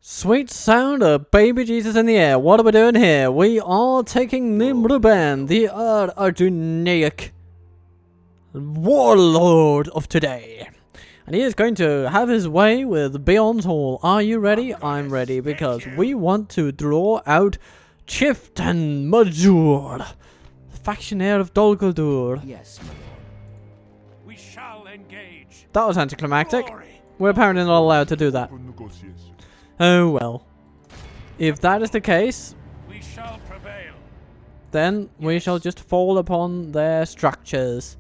Sweet sound of baby Jesus in the air. What are we doing here? We are taking Nurn, the Ar-Adûnâim warlord of today. And he is going to have his way with Beyond's Hall. Are you ready? I'm ready because we want to draw out Chift and Mordor, factionaire of Dol Guldur. Yes, my lord. We shall engage. That was anticlimactic. Glory. We're apparently not allowed to do that. Oh well. If that is the case, We shall prevail. then we shall just fall upon their structures,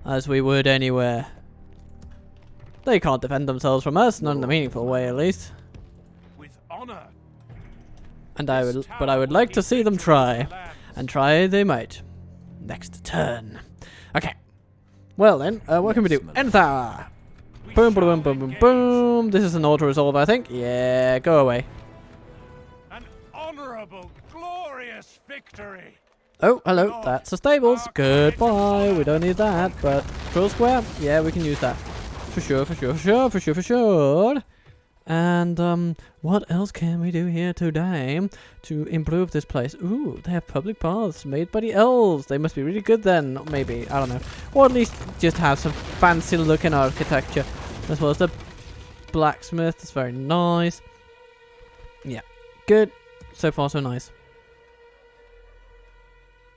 as we would anywhere. They can't defend themselves from us, not in a meaningful way at least. With honor. And I would like to see them try, and try they might. Next turn. Okay. Well then, what can we do? Enter. Boom, boom, boom, boom, boom, boom. This is an auto resolve, I think. Yeah, go away. An honorable, glorious victory. Oh, hello. That's the stables. Goodbye. We don't need that, but drill square. Yeah, we can use that. For sure, for sure, for sure, for sure, for sure. And, what else can we do here today to improve this place? Ooh, they have public paths made by the elves. They must be really good then. Maybe, I don't know. Or at least just have some fancy looking architecture. As well as the blacksmith. It's very nice. Yeah, good. So far, so nice.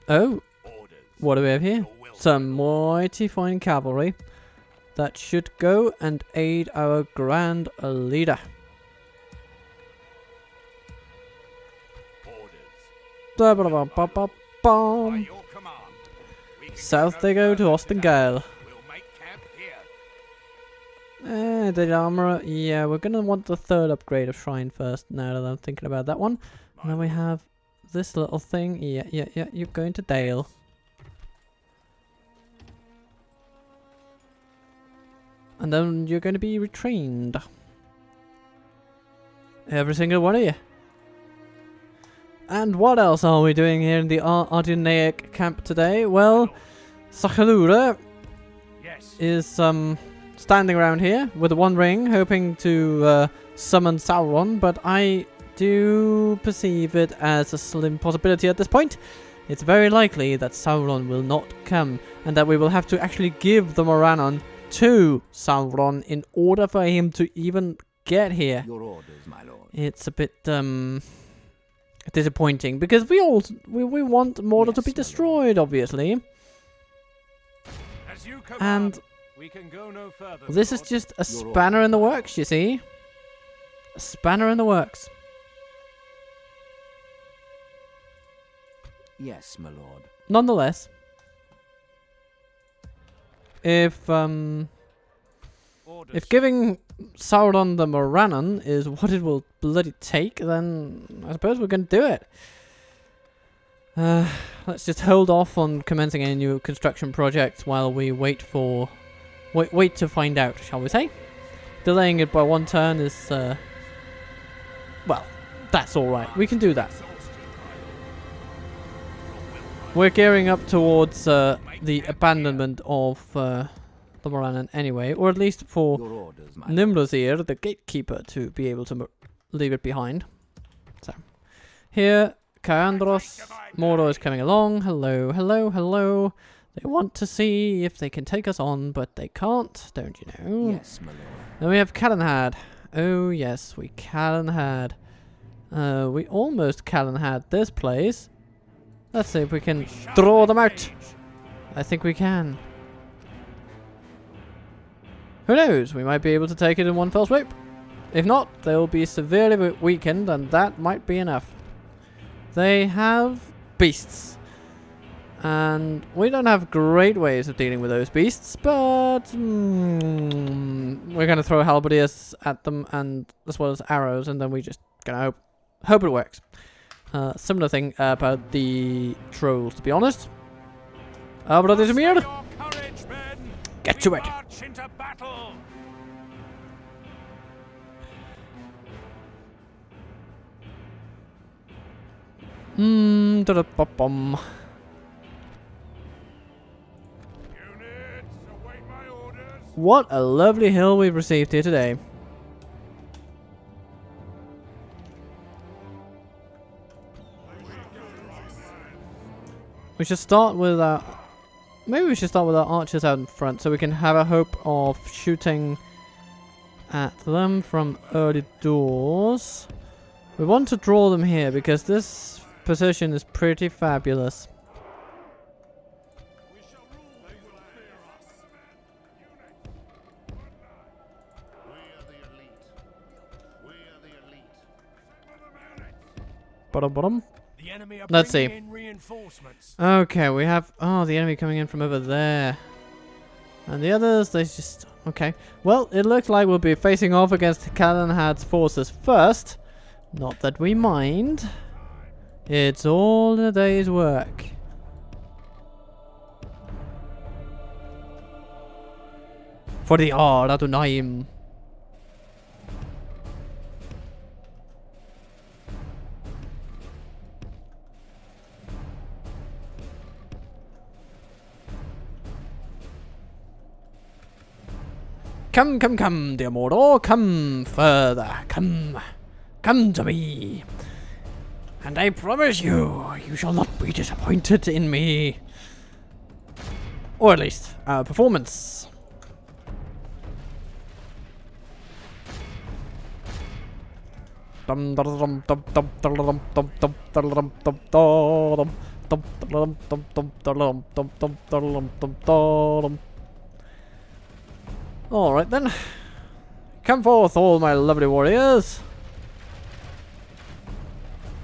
Oh, what do we have here? Some mighty fine cavalry that should go and aid our grand leader. Ba-ba-da-ba-ba-ba-bum. South they go to Ostengale. The armor. Yeah, we're gonna want the third upgrade of Shrine first, now that I'm thinking about that one. And then we have this little thing. Yeah, you're going to Dale. And then you're going to be retrained. Every single one of you. And what else are we doing here in the Ar-Adûnâim camp today? Well, Sakhalura is standing around here with the One Ring, hoping to summon Sauron, but I do perceive it as a slim possibility at this point. It's very likely that Sauron will not come, and that we will have to actually give the Morannon to Sauron in order for him to even get here. Your orders, my lord. It's a bit disappointing because we want Mordor to be destroyed, obviously. As you command, And we can go no further. this is just a spanner in the works, you see. A spanner in the works. Yes, my lord. Nonetheless, if giving Sauron the Morannon is what it will bloody take, then I suppose we're going to do it. Let's just hold off on commencing any new construction projects while we wait to find out, shall we say? Delaying it by one turn is, well, that's alright. We can do that. We're gearing up towards the abandonment of the Morannon anyway, or at least for Your orders, my lord. Nimrozir, the gatekeeper, to be able to leave it behind. So, here, Kaandros, Mordor is coming along. Hello, hello, hello. They want to see if they can take us on, but they can't, don't you know? Yes, my lord. Then we have Calenhad. Oh yes, we Calenhad. We almost Calenhad this place. Let's see if we can draw them out. I think we can. Who knows? We might be able to take it in one fell swoop. If not, they'll be severely weakened, and that might be enough. They have beasts. And we don't have great ways of dealing with those beasts, but we're going to throw halberdiers at them, and as well as arrows, and then we just gonna hope it works. Similar thing about the trolls, to be honest. Ar-Adûnâim, get to it. March into battle. Da-da-ba-bum. Units, await my orders. What a lovely hill we've received here today. We should start with our... Maybe we should start with our archers out in front so we can have a hope of shooting at them from early doors. We want to draw them here because this position is pretty fabulous. We shall rule. They will fear us. We are the elite. We are the elite. Bottom. The enemy are Let's bringing see. in reinforcements. Okay, we have... Oh, the enemy coming in from over there. And the others, they just... Okay. Well, it looks like we'll be facing off against Calenhad's forces first. Not that we mind. It's all in a day's work. For the Ar-Adûnâim. Come, dear Mordor, come further, come to me, and I promise you shall not be disappointed in me, or at least our performance. Alright then. Come forth, all my lovely warriors.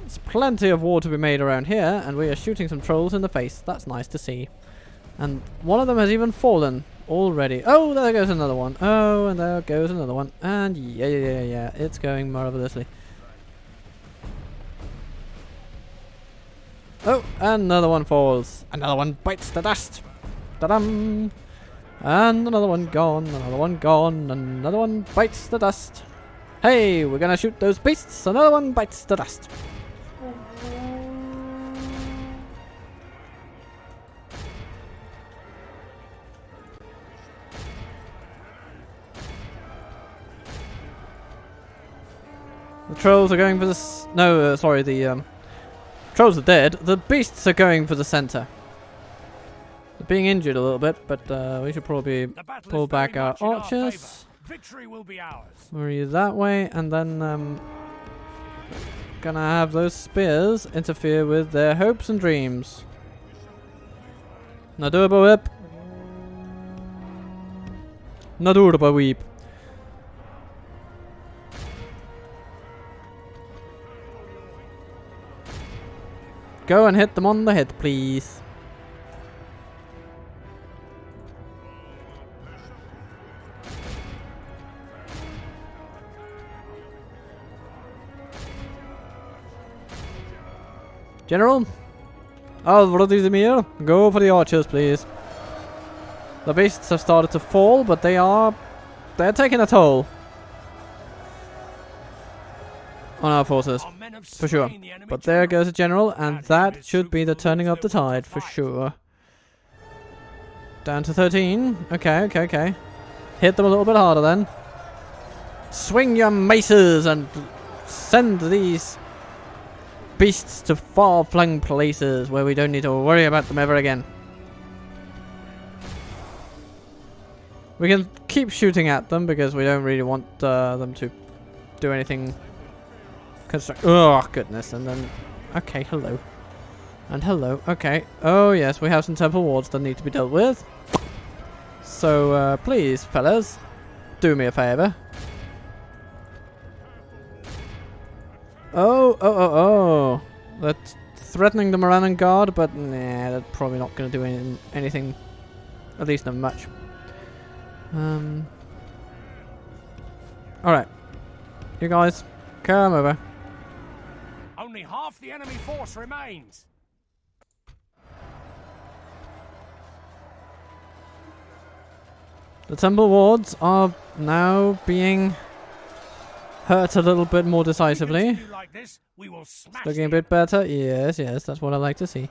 There's plenty of war to be made around here, and we are shooting some trolls in the face. That's nice to see. And one of them has even fallen already. Oh, there goes another one. Oh, and there goes another one. And yeah. It's going marvelously. Oh, another one falls. Another one bites the dust. Ta-dam! And another one gone, another one gone, another one bites the dust. Hey, we're gonna shoot those beasts, another one bites the dust. The trolls are going for this. No, sorry, the trolls are dead. The beasts are going for the center. They're being injured a little bit, but we should probably pull back our archers. Victory will be ours. Move you that way, and then gonna have those spears interfere with their hopes and dreams. Nadurba whip. Nadurba weep. Go and hit them on the head, please. General, Al-Vladimir, go for the archers, please. The beasts have started to fall, but they're taking a toll on our forces, for sure. But there goes a general, and that should be the turning of the tide, for sure. Down to 13. Okay. Hit them a little bit harder then. Swing your maces and send these beasts to far-flung places where we don't need to worry about them ever again. We can keep shooting at them because we don't really want them to do anything. Oh goodness! And then, okay, hello, and hello. Okay. Oh yes, we have some temple wards that need to be dealt with. So please, fellas, do me a favor. Oh. That's threatening the Morannon guard, but nah, that's probably not going to do anything. At least not much. Alright. You guys, come over. Only half the enemy force remains. The temple wards are now being hurt a little bit more decisively. Like this, we will smash Looking a bit better. Yes, that's what I like to see.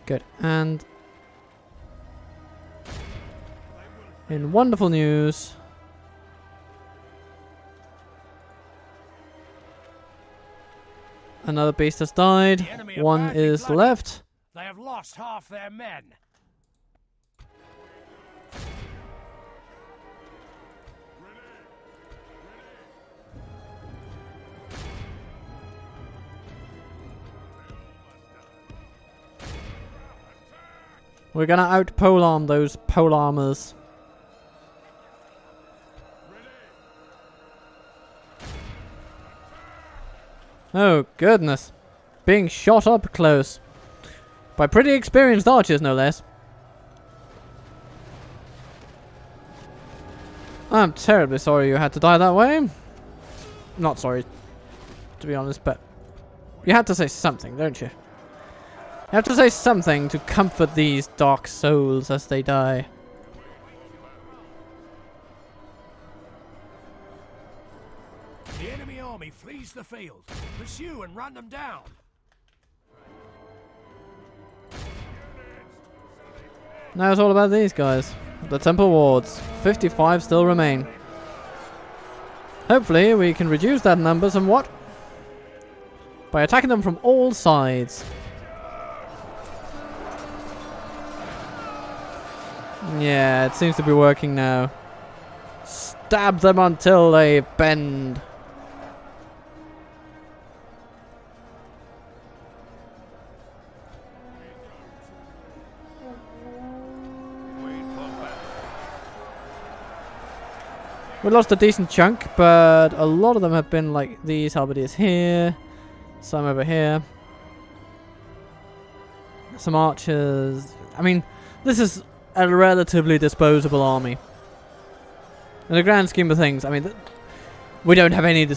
Good. And in wonderful news, another beast has died. One is left. have lost half their men. We're gonna out polearm those polearmers. Oh goodness. Being shot up close. By pretty experienced archers, no less. I'm terribly sorry you had to die that way. Not sorry, to be honest, but you had to say something, don't you? You have to say something to comfort these dark souls as they die. The enemy army flees the field. Pursue and run them down. Now it's all about these guys. The temple wards. 55 still remain. Hopefully we can reduce that number somewhat by attacking them from all sides. Yeah, it seems to be working now. Stab them until they bend. We lost a decent chunk, but a lot of them have been like these halberdiers here, some over here, some archers. I mean, this is a relatively disposable army. In the grand scheme of things, I mean, we don't have any,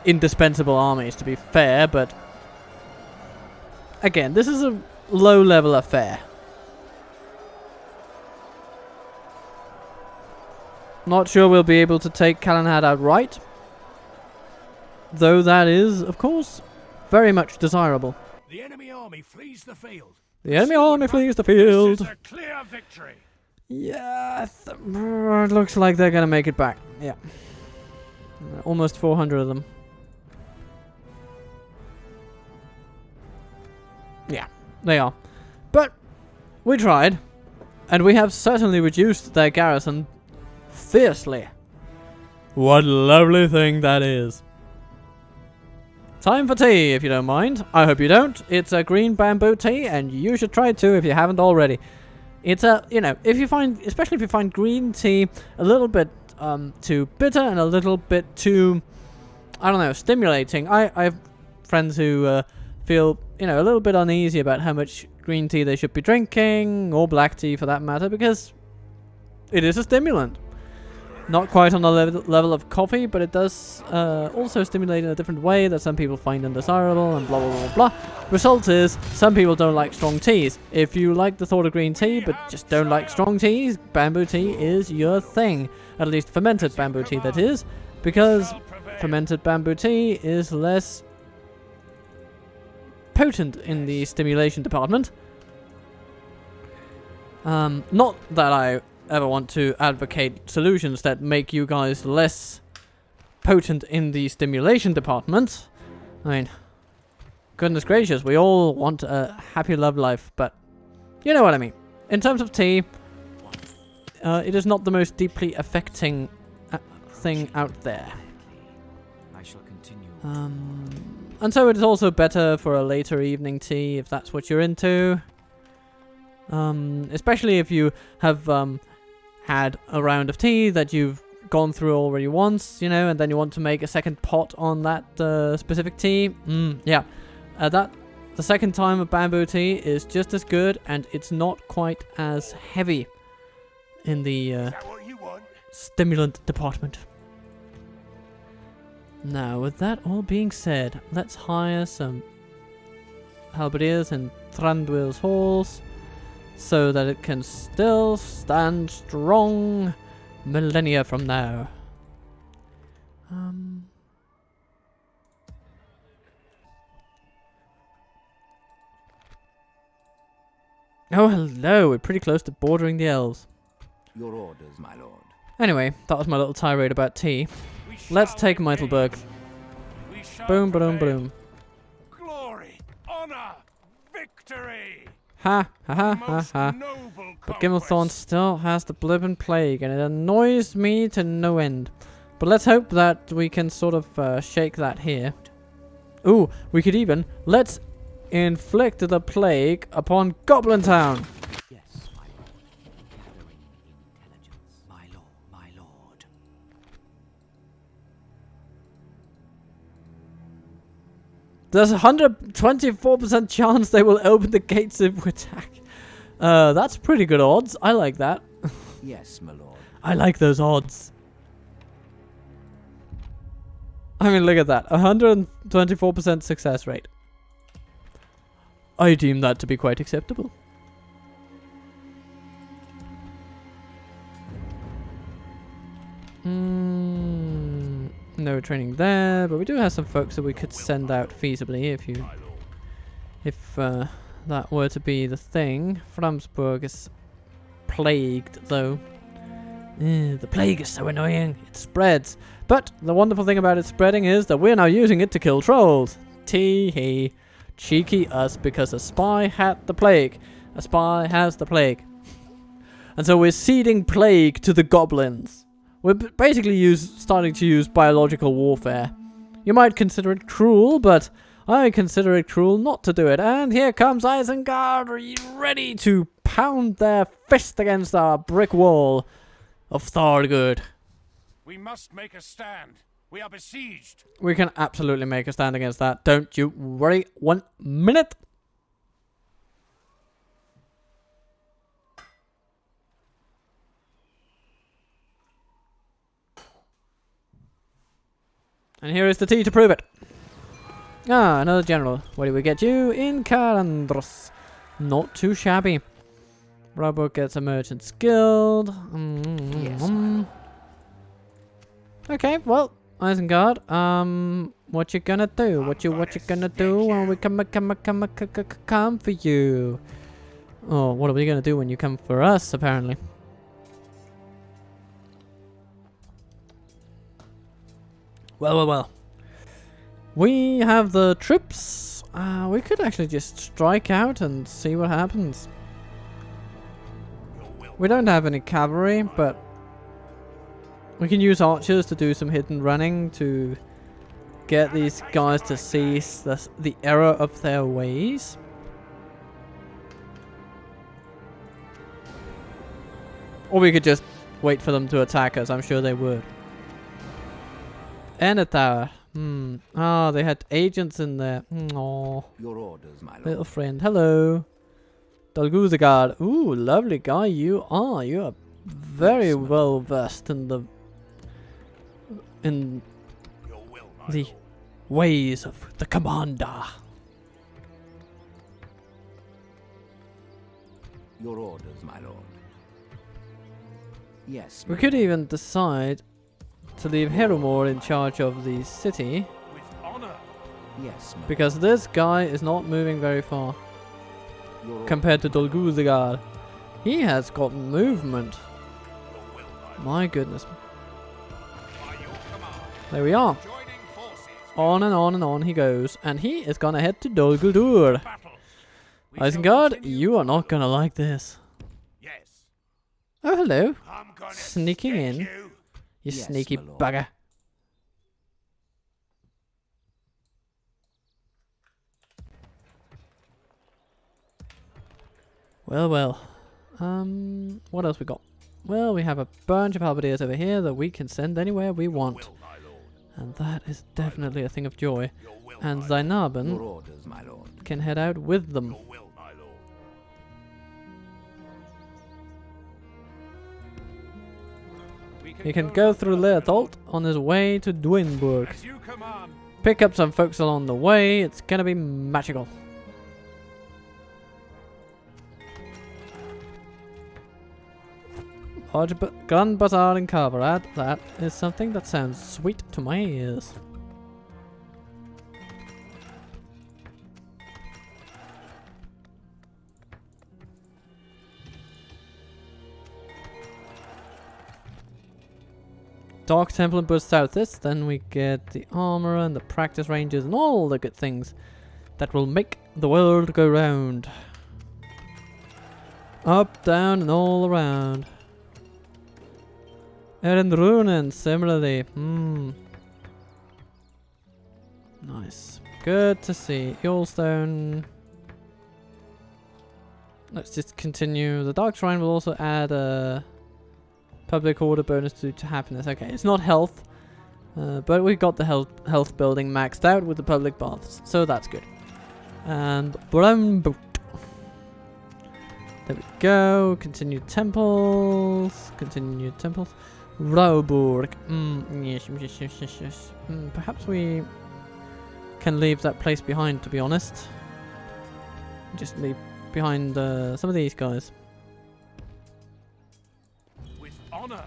indispensable armies, to be fair, but again, this is a low-level affair. Not sure we'll be able to take Calenhad outright, though that is, of course, very much desirable. The enemy army flees the field. The enemy army flees the field. This is a clear victory. Yeah, it looks like they're gonna make it back. Yeah, almost 400 of them. Yeah, they are. But we tried, and we have certainly reduced their garrison fiercely. What a lovely thing that is. Time for tea, if you don't mind. I hope you don't. It's a green bamboo tea, and you should try it too if you haven't already. It's a, if you find, especially if you find green tea a little bit too bitter and a little bit too, I don't know, stimulating. I have friends who feel, a little bit uneasy about how much green tea they should be drinking, or black tea for that matter, because it is a stimulant. Not quite on the level of coffee, but it does also stimulate in a different way that some people find undesirable, and blah blah blah blah. Result is, some people don't like strong teas. If you like the thought of green tea, but just don't like strong teas, bamboo tea is your thing. At least fermented bamboo tea, that is. Because fermented bamboo tea is less potent in the stimulation department. Not that I ever want to advocate solutions that make you guys less potent in the stimulation department. I mean, goodness gracious, we all want a happy love life, but you know what I mean. In terms of tea, it is not the most deeply affecting thing out there. I shall continue. And so it is also better for a later evening tea if that's what you're into. Especially if you have had a round of tea that you've gone through already once, and then you want to make a second pot on that specific tea. Yeah, the second time of bamboo tea is just as good, and it's not quite as heavy in the Is that what you want? stimulant department. Now, with that all being said, let's hire some halberdiers in Thranduil's halls, so that it can still stand strong millennia from now. Oh, hello. We're pretty close to bordering the elves. Your orders, my lord. Anyway, that was my little tirade about tea. We Let's shall take engage. Meitelberg. We shall Boom, boom, prevail. boom. Glory, honor, victory. Ha ha ha ha ha. But Gimmelthorn still has the Blibbon Plague, and it annoys me to no end. But let's hope that we can sort of shake that here. Ooh, we could even... Let's inflict the plague upon Goblin Town. Yes, my lord. Gathering intelligence. My lord, my lord. There's a 124% chance they will open the gates if we attack. That's pretty good odds. I like that. Yes, my lord. I like those odds. I mean, look at that. 124% success rate. I deem that to be quite acceptable. No training there, but we do have some folks that we could send out feasibly if that were to be the thing. Framsburg is plagued though. The plague is so annoying. It spreads. But the wonderful thing about it spreading is that we're now using it to kill trolls. Tee-hee. Cheeky us, because a spy had the plague. A spy has the plague. And so we're seeding plague to the goblins. We're basically starting to use biological warfare. You might consider it cruel, but I consider it cruel not to do it. And here comes Isengard, ready to pound their fist against our brick wall of Thargood. We must make a stand. We are besieged. We can absolutely make a stand against that. Don't you worry 1 minute. And here is the tea to prove it. Ah, another general. Where do we get you? In Carandros. Not too shabby. Robo gets a merchant's guild. Yes, Okay, well, Isengard, what you gonna do? What you gonna do when we come for you? Oh, what are we gonna do when you come for us, apparently? Well. We have the troops. We could actually just strike out and see what happens. We don't have any cavalry, but we can use archers to do some hidden running to get these guys to cease the error of their ways. Or we could just wait for them to attack us. I'm sure they would. And a tower. Ah, they had agents in there. Aww. Your orders, my lord. Little friend. Hello. Dolguzagard. Ooh, lovely guy you are. You are very well versed in the ways of the commander. Your orders, my lord. Yes. We could even decide to leave Heromor in charge of the city, With honor. Yes, my because this guy is not moving very far lord. compared to Dolguzagard. He has got movement. Your will, My goodness. by your command. There we are. Joining forces. On and on and on he goes, and he is gonna head to Dol Guldur. Battle. We shall Isengard, continue you are not gonna like this. Yes. Oh, hello. I'm gonna Sneaking stick in. you. You Yes, sneaky my lord. bugger. Well. What else we got? Well, we have a bunch of halberdiers over here that we can send anywhere we want. Will, my lord. And that is definitely a thing of joy. Your will, And my lord. Your Zainarben orders, my lord. can head out with them. Your will, my lord. He can go through Leotholt on his way to Dwinburg. As you command. Pick up some folks along the way. It's gonna be magical. Large Grand Bazaar in Carverad. That is something that sounds sweet to my ears. Dark Temple and Burst Southeast, then we get the armor and the practice ranges and all the good things that will make the world go round. Up, down, and all around. Ar-Adûnâim, similarly. Nice. Good to see. Yellowstone. Let's just continue. The Dark Shrine will also add a public order bonus to happiness. Okay, it's not health. But we got the health building maxed out with the public baths. So that's good. And brown boot. There we go. Continued temples. Continued temples. Rauburg. Yes. Perhaps we can leave that place behind, to be honest. Just leave behind some of these guys. With honor.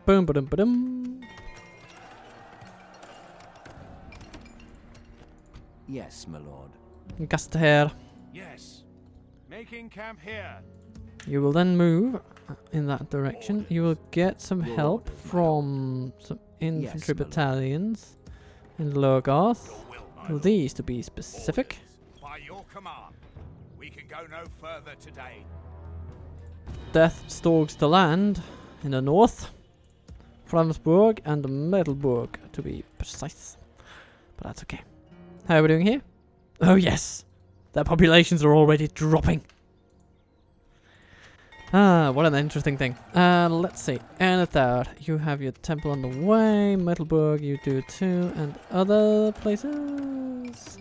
Boom, ba-dum, ba-dum. Yes, my lord. Gaster. Yes. Making camp here. You will then move in that direction. You will get some help from some infantry battalions in Lurgarth. These, to be specific. By your command, we can go no further today. Death stalks the land in the north. Framsburg and Metalburg, to be precise. But that's okay. How are we doing here? Oh yes! Their populations are already dropping. Ah, what an interesting thing. Let's see. And a third. You have your temple on the way. Metalburg, you do too. And other places.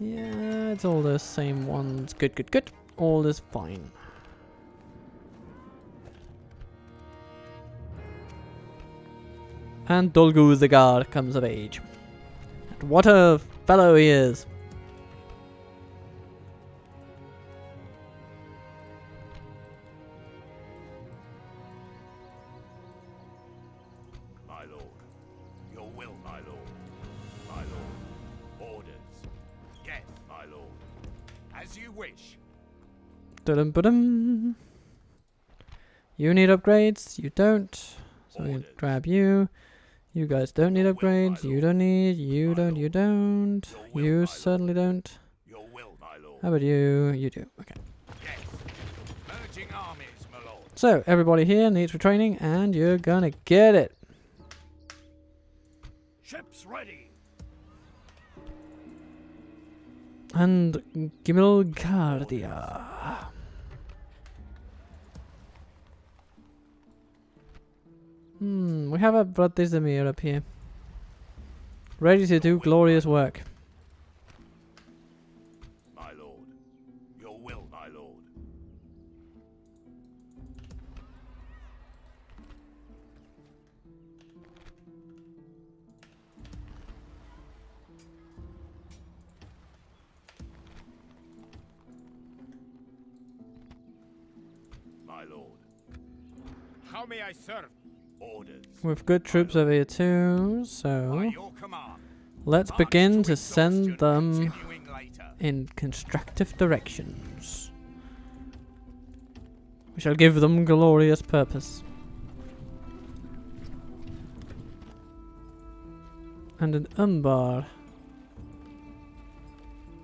Yeah, it's all the same ones. Good. All is fine. And Dolgu the guard comes of age. And what a fellow he is. My lord. Your will, my lord. My lord. Orders. Get, my lord. As you wish. Dum-dum-ba-dum. You need upgrades. You don't. So we grab you. You guys don't need upgrades. You don't need. You don't. You don't. You certainly don't. Your will, my lord. How about you? You do. Okay. Yes. Merging armies, my lord. So everybody here needs retraining, and you're gonna get it. Ships ready. And Gimmelgardia. We have a Vladimir up here. Ready to do glorious work. My lord. Your will, my lord. My lord. How may I serve? Orders. We've good troops over here too, By so your command. let's March begin to exhaustion, send them continuing later. in constructive directions. We shall give them glorious purpose. And an Umbar.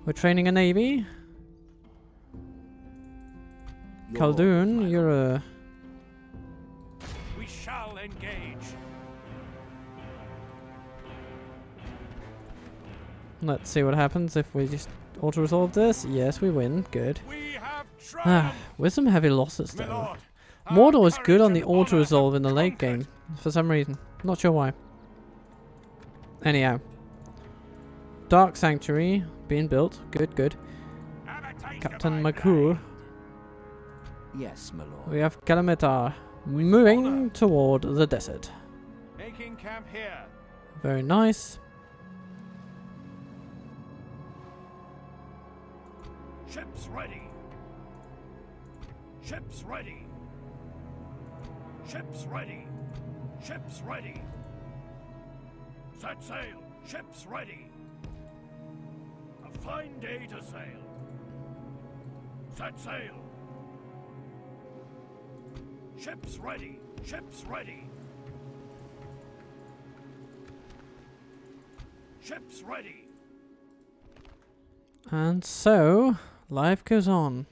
We're training a navy. Khaldun, you're a... We shall engage. Let's see what happens if we just auto-resolve this. Yes, we win. Good. We have Ah, triumphed, with some heavy losses my though. lord. Mordor is good Our on the courage and auto-resolve honor in the have late conquered. game. For some reason. Not sure why. Anyhow. Dark Sanctuary being built. Good. Amateur Captain by Makur. day. Yes, my lord. We have Kalamitar moving toward the desert. Making camp here. Very nice. Ships ready. Ships ready. Ships ready. Ships ready. Set sail. Ships ready. A fine day to sail. Set sail. Ships ready. Ships ready. Ships ready. And so, life goes on.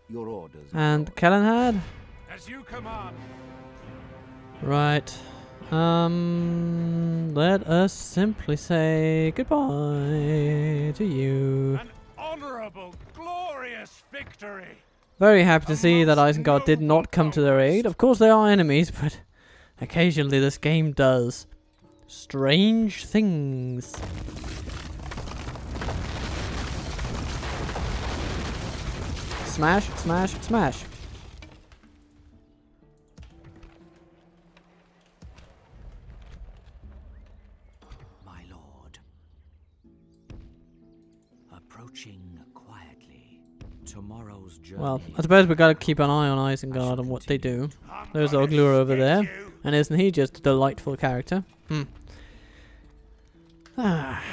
Your orders. And Kellenhad? As you command. Right. Let us simply say goodbye to you. An honorable, glorious victory. Very happy to see that Isengard did not come to their aid. Of course they are enemies, but occasionally this game does strange things. Smash, smash, smash. My lord. Approaching quietly. Tomorrow's journey. Well, I suppose we've got to keep an eye on Isengard and what they do. There's Oglur over there. And isn't he just a delightful character? Ah.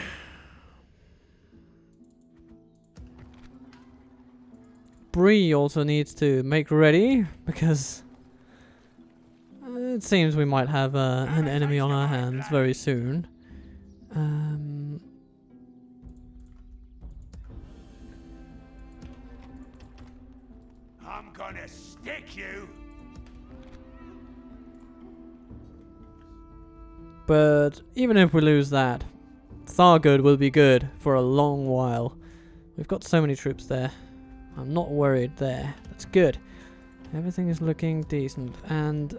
Bree also needs to make ready, because it seems we might have an enemy on our hands very soon. I'm gonna stick you. But even if we lose that, Thargood will be good for a long while. We've got so many troops there. I'm not worried there. That's good. Everything is looking decent. And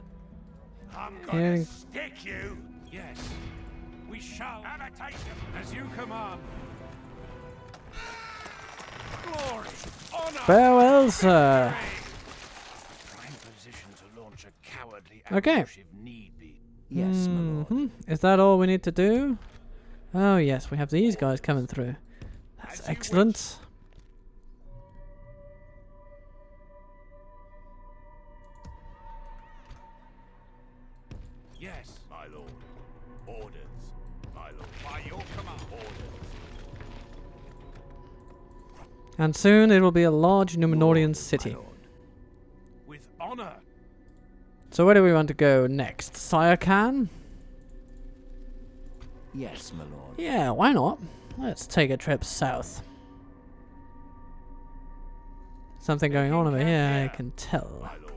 I'm Hearing- gonna stick you. Yes, we shall imitate them as you command. Glory, honor. farewell, sir. Prime position to launch a cowardly Okay. ambush if need be. Yes, my lord. Mhm. Is that all we need to do? Oh yes, we have these guys coming through. That's As you excellent. Yes, my lord. Orders, my lord. By your command. Orders. And soon it will be a large Numenorian My city. lord. With honor. So where do we want to go next? Sire Khan? Yes, my lord. Yeah, why not? Let's take a trip south. Something going on over here, I can tell. My lord.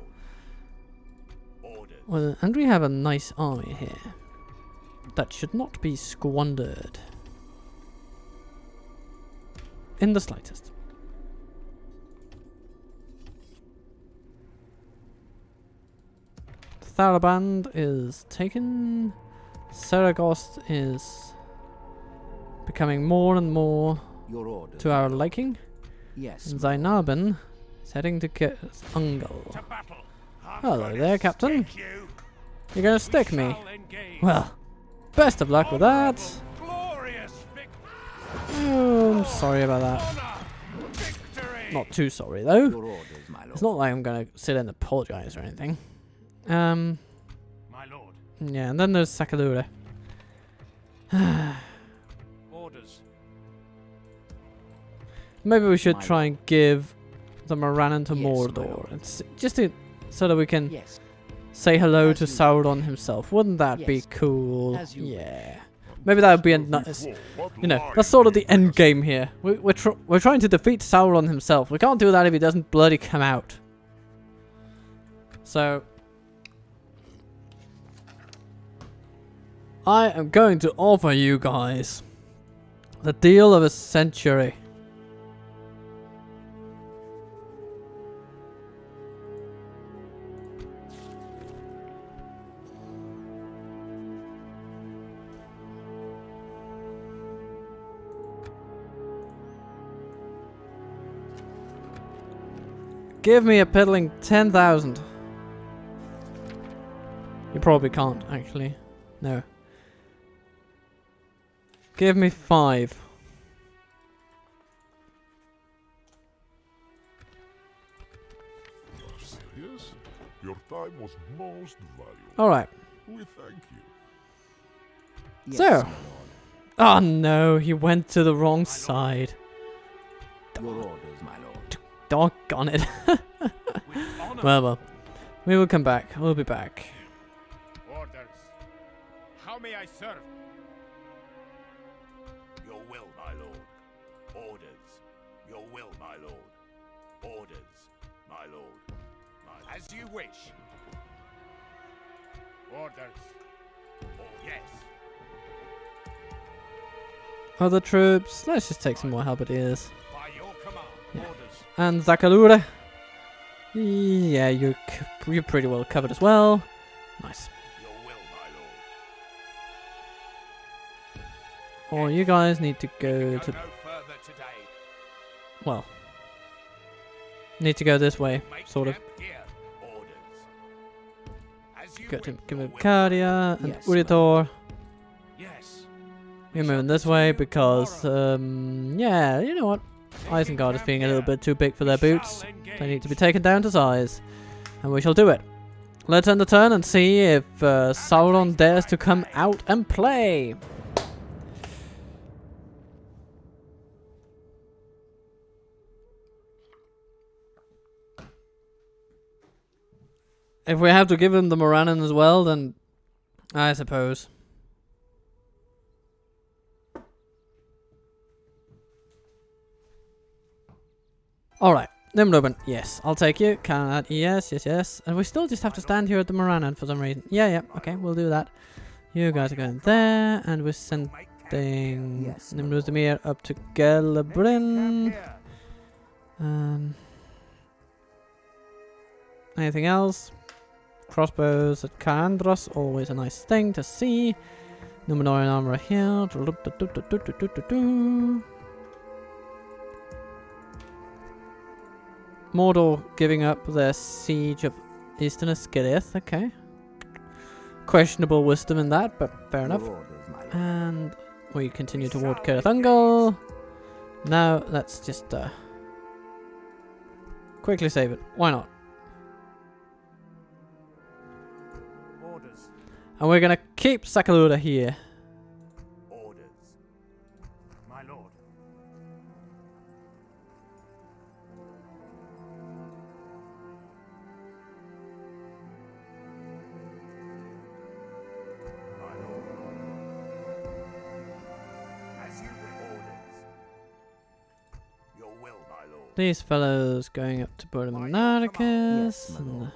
Orders. Well, and we have a nice army here. That should not be squandered. In the slightest. Tharaband is taken. Saragost is becoming more and more Your orders. to our liking. Yes. And Zainabin is heading to get Ungal. To battle. I'm Hello gonna there, Captain. stick you. You're gonna We stick me. shall engage. Well, best of luck with that. Honorable, glorious victory. Oh, I'm sorry about that. Honor. Victory. Not too sorry though. Your orders, my lord. It's not like I'm gonna sit and apologize or anything. My lord. Yeah, and then there's Sakalura. Orders. Maybe we should My try and give the Morannon to Yes, my Mordor. lord. It's just to, so that we can Yes. say hello As to you Sauron himself. Wouldn't that be Yes, cool? as you Yeah. Maybe that would be a nice. You know, that's sort of the end game here. We're trying to defeat Sauron himself. We can't do that if he doesn't bloody come out. So I am going to offer you guys the deal of a century. Give me a piddling 10,000. You probably can't, actually. No. Give me 5. Serious? Your time was most valuable. Alright. We thank you. Yes, So. my lord. Oh no, he went to the wrong side. Your orders, my lord. Doggone it. With honor. Well. We will come back. We'll be back. Orders. How may I serve? Your will, my lord. Orders. Your will, my lord. Orders. My lord. As you wish. Orders. Oh, yes. Other troops. Let's just take some more halberdiers. By your command. Yeah. Orders. And Zakalura. Yeah, you're pretty well covered as well. Nice. Your will, my lord. Or you guys need to go Go to, no further today. well, need to go this way, Make sort of. camp here. Orders. As you Got to wish, give your it will. Cardia and Yes, Uritor. Yes. You're moving this way because, yeah, you know what? Isengard is being a little bit too big for their boots. They need to be taken down to size. And we shall do it. Let's end the turn and see if Sauron dares to come out and play. If we have to give him the Morannon as well, then I suppose. Alright, Nimroben, yes, I'll take you. Can yes, yes, yes. And we still just have to stand here at the Morannon for some reason. Yeah, okay, we'll do that. You guys are going there, and we're sending Yes, Nimrozdemir up to Gelebrin. Anything else? Crossbows at Kandros, always a nice thing to see. Numenorean armor here. Mordor giving up their siege of Eastern Esgirith, okay. Questionable wisdom in that, but fair enough. And we continue toward Cirith Ungol. Now, let's just quickly save it. Why not? Orders. And we're gonna keep Sakalura here. Orders. My lord. My lord. As you wish. Orders. Your will, my lord. These fellows going up to Bordomanaricus, and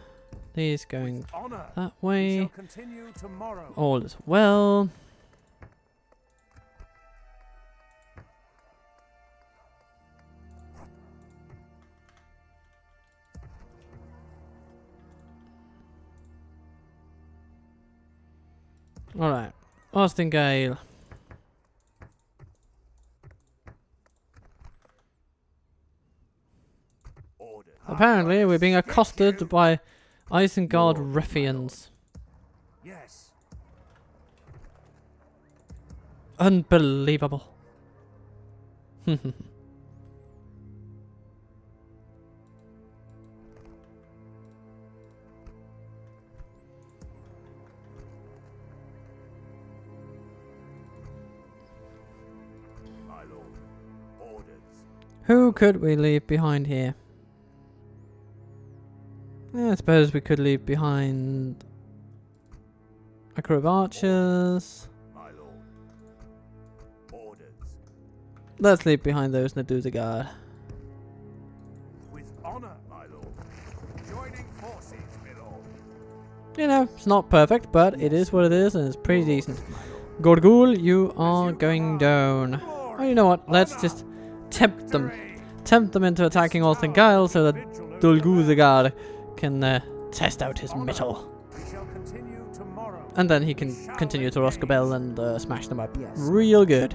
these going Honor. that We way. shall continue tomorrow. All is well. Alright, Austin Gale. Orders. Apparently, we're being accosted by Isengard ruffians. Yes. Unbelievable. My lord. Orders. Who could we leave behind here? I suppose we could leave behind a crew of archers. My lord. Orders. Let's leave behind those Naduzagard. With honor. My lord. Joining forces, my lord. You know, it's not perfect, but it is what it is, and it's pretty decent. Gorgul, you are going down. Oh, you know what? Let's just tempt them. Tempt them into attacking Orthangail so that Dulguzagard can test out his mettle. We shall continue tomorrow. And then he can continue to Roscobel and smash them up real good.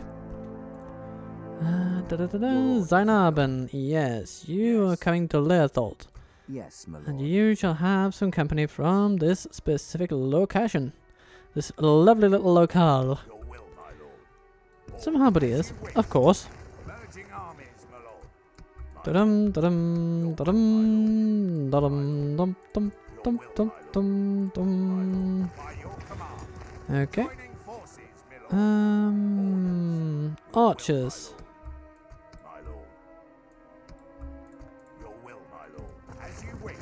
Zainaben, yes, you are coming to Leothold. Yes, my lord. And you shall have some company from this specific location. This lovely little locale. Your will, my lord. Some halberdiers, of course. Merging armies, my lord. Da-dum, da-dum, da-dum, da-dum, dum, dum, dum, dum, dum, dum. By your command. Okay. Joining forces, my lord. Archers. My lord. Your will, my lord. As you wish.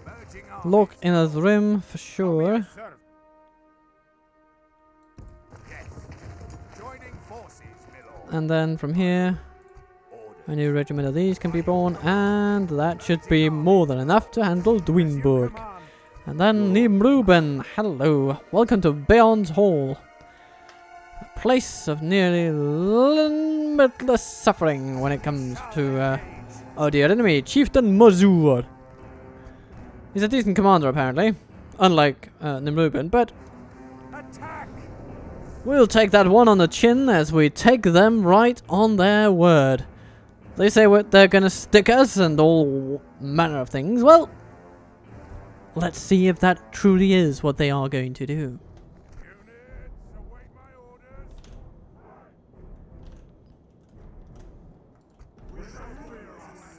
Merging armies. Lock in his rim for sure. Serve. Yes. Joining forces, my lord. And then from here, Orders. A new regiment of these can be born, and that should be more than enough to handle Dwinburg. And then Nimruben, hello, welcome to Beyond's Hall. A place of nearly limitless suffering when it comes to, oh dear enemy, Chieftain Mazur. He's a decent commander apparently, unlike Nimruben, but we'll take that one on the chin as we take them right on their word. They say they're gonna stick us and all manner of things. Well, let's see if that truly is what they are going to do.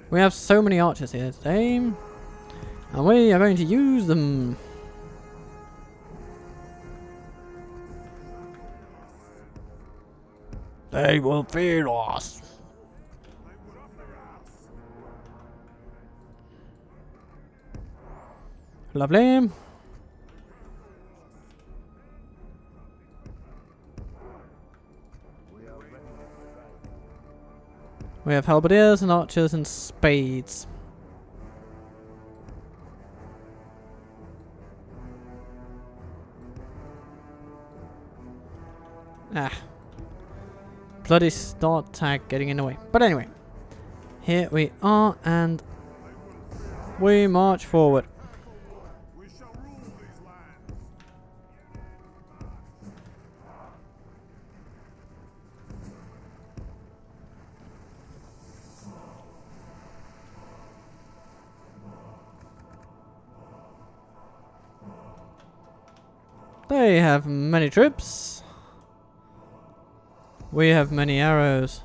We have so many archers here today, and we are going to use them. They will fear us. Lovely. We have halberdiers and archers and spades. Ah. Bloody start tag getting in the way. But anyway. Here we are and we march forward. They have many troops. We have many arrows.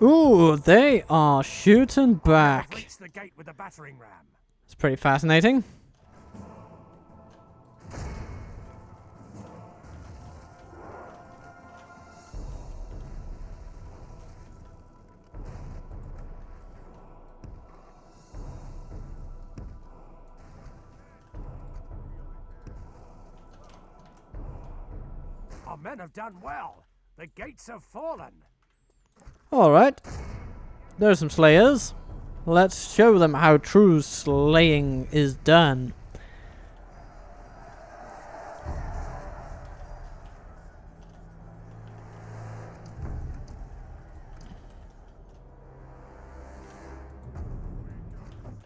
Ooh, they are shooting back. Reach the gate with the battering ram. It's pretty fascinating. Our men have done well. The gates have fallen. Alright. There's some slayers. Let's show them how true slaying is done.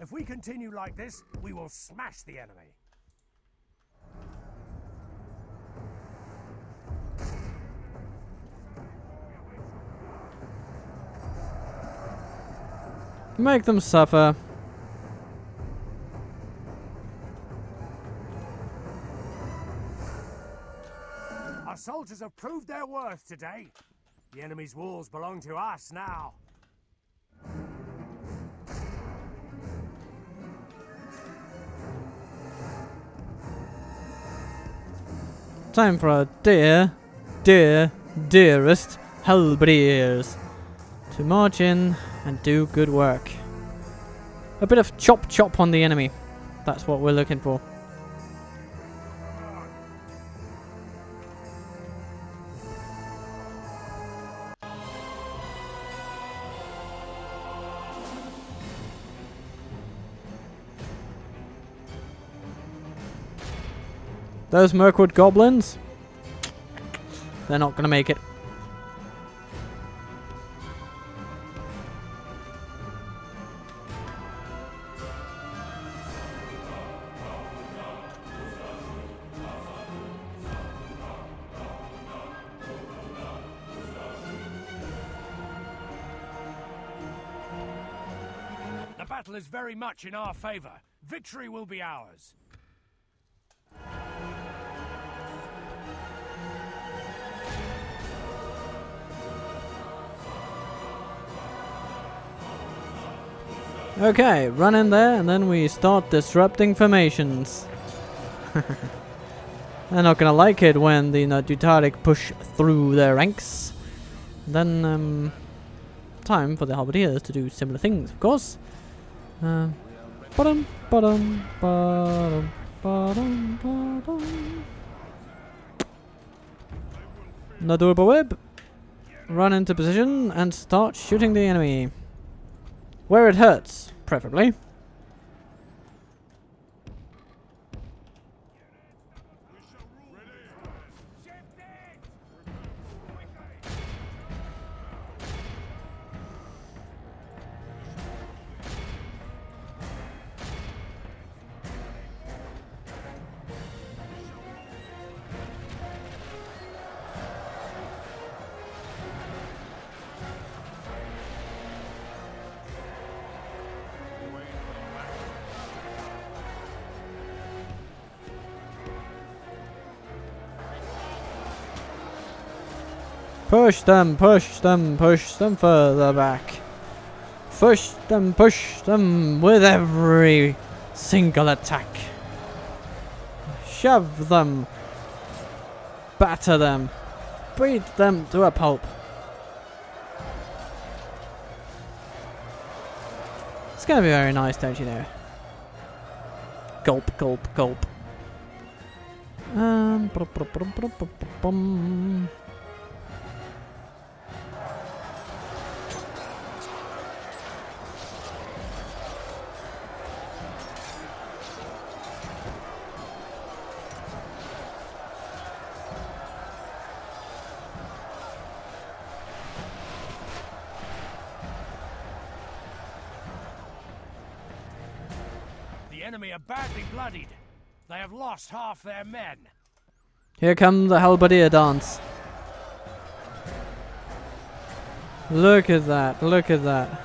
If we continue like this, we will smash the enemy. Make them suffer. Our soldiers have proved their worth today. The enemy's walls belong to us now. Time for our dearest halberdiers to march in and do good work. A bit of chop chop on the enemy. That's what we're looking for. Those Mirkwood goblins, they're not gonna make it. The battle is very much in our favor. Victory will be ours. Okay, run in there and then we start disrupting formations. They're not gonna like it when the Dutaric push through their ranks. Then, time for the halberdiers to do similar things, of course. Ba-dum, ba-dum, ba-dum, ba-dum, ba-dum. Nadurba whip. Run into position and start shooting the enemy. Where it hurts, preferably. Push them, push them, push them further back. Push them with every single attack. Shove them. Batter them. Beat them to a pulp. It's gonna be very nice, don't you know? Gulp, gulp, gulp. The enemy are badly bloodied. They have lost half their men. Here comes the halberdier dance. Look at that, look at that.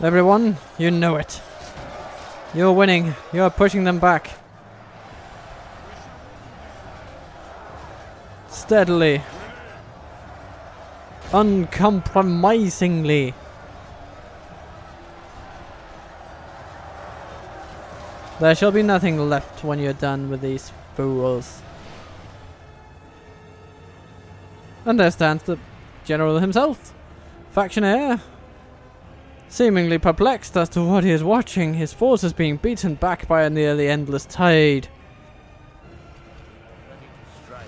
Everyone, you know it. You're winning. You're pushing them back. Steadily. Uncompromisingly. There shall be nothing left when you're done with these fools. And there stands the general himself. Factionaire. Seemingly perplexed as to what he is watching, his forces being beaten back by a nearly endless tide. Ready to strike.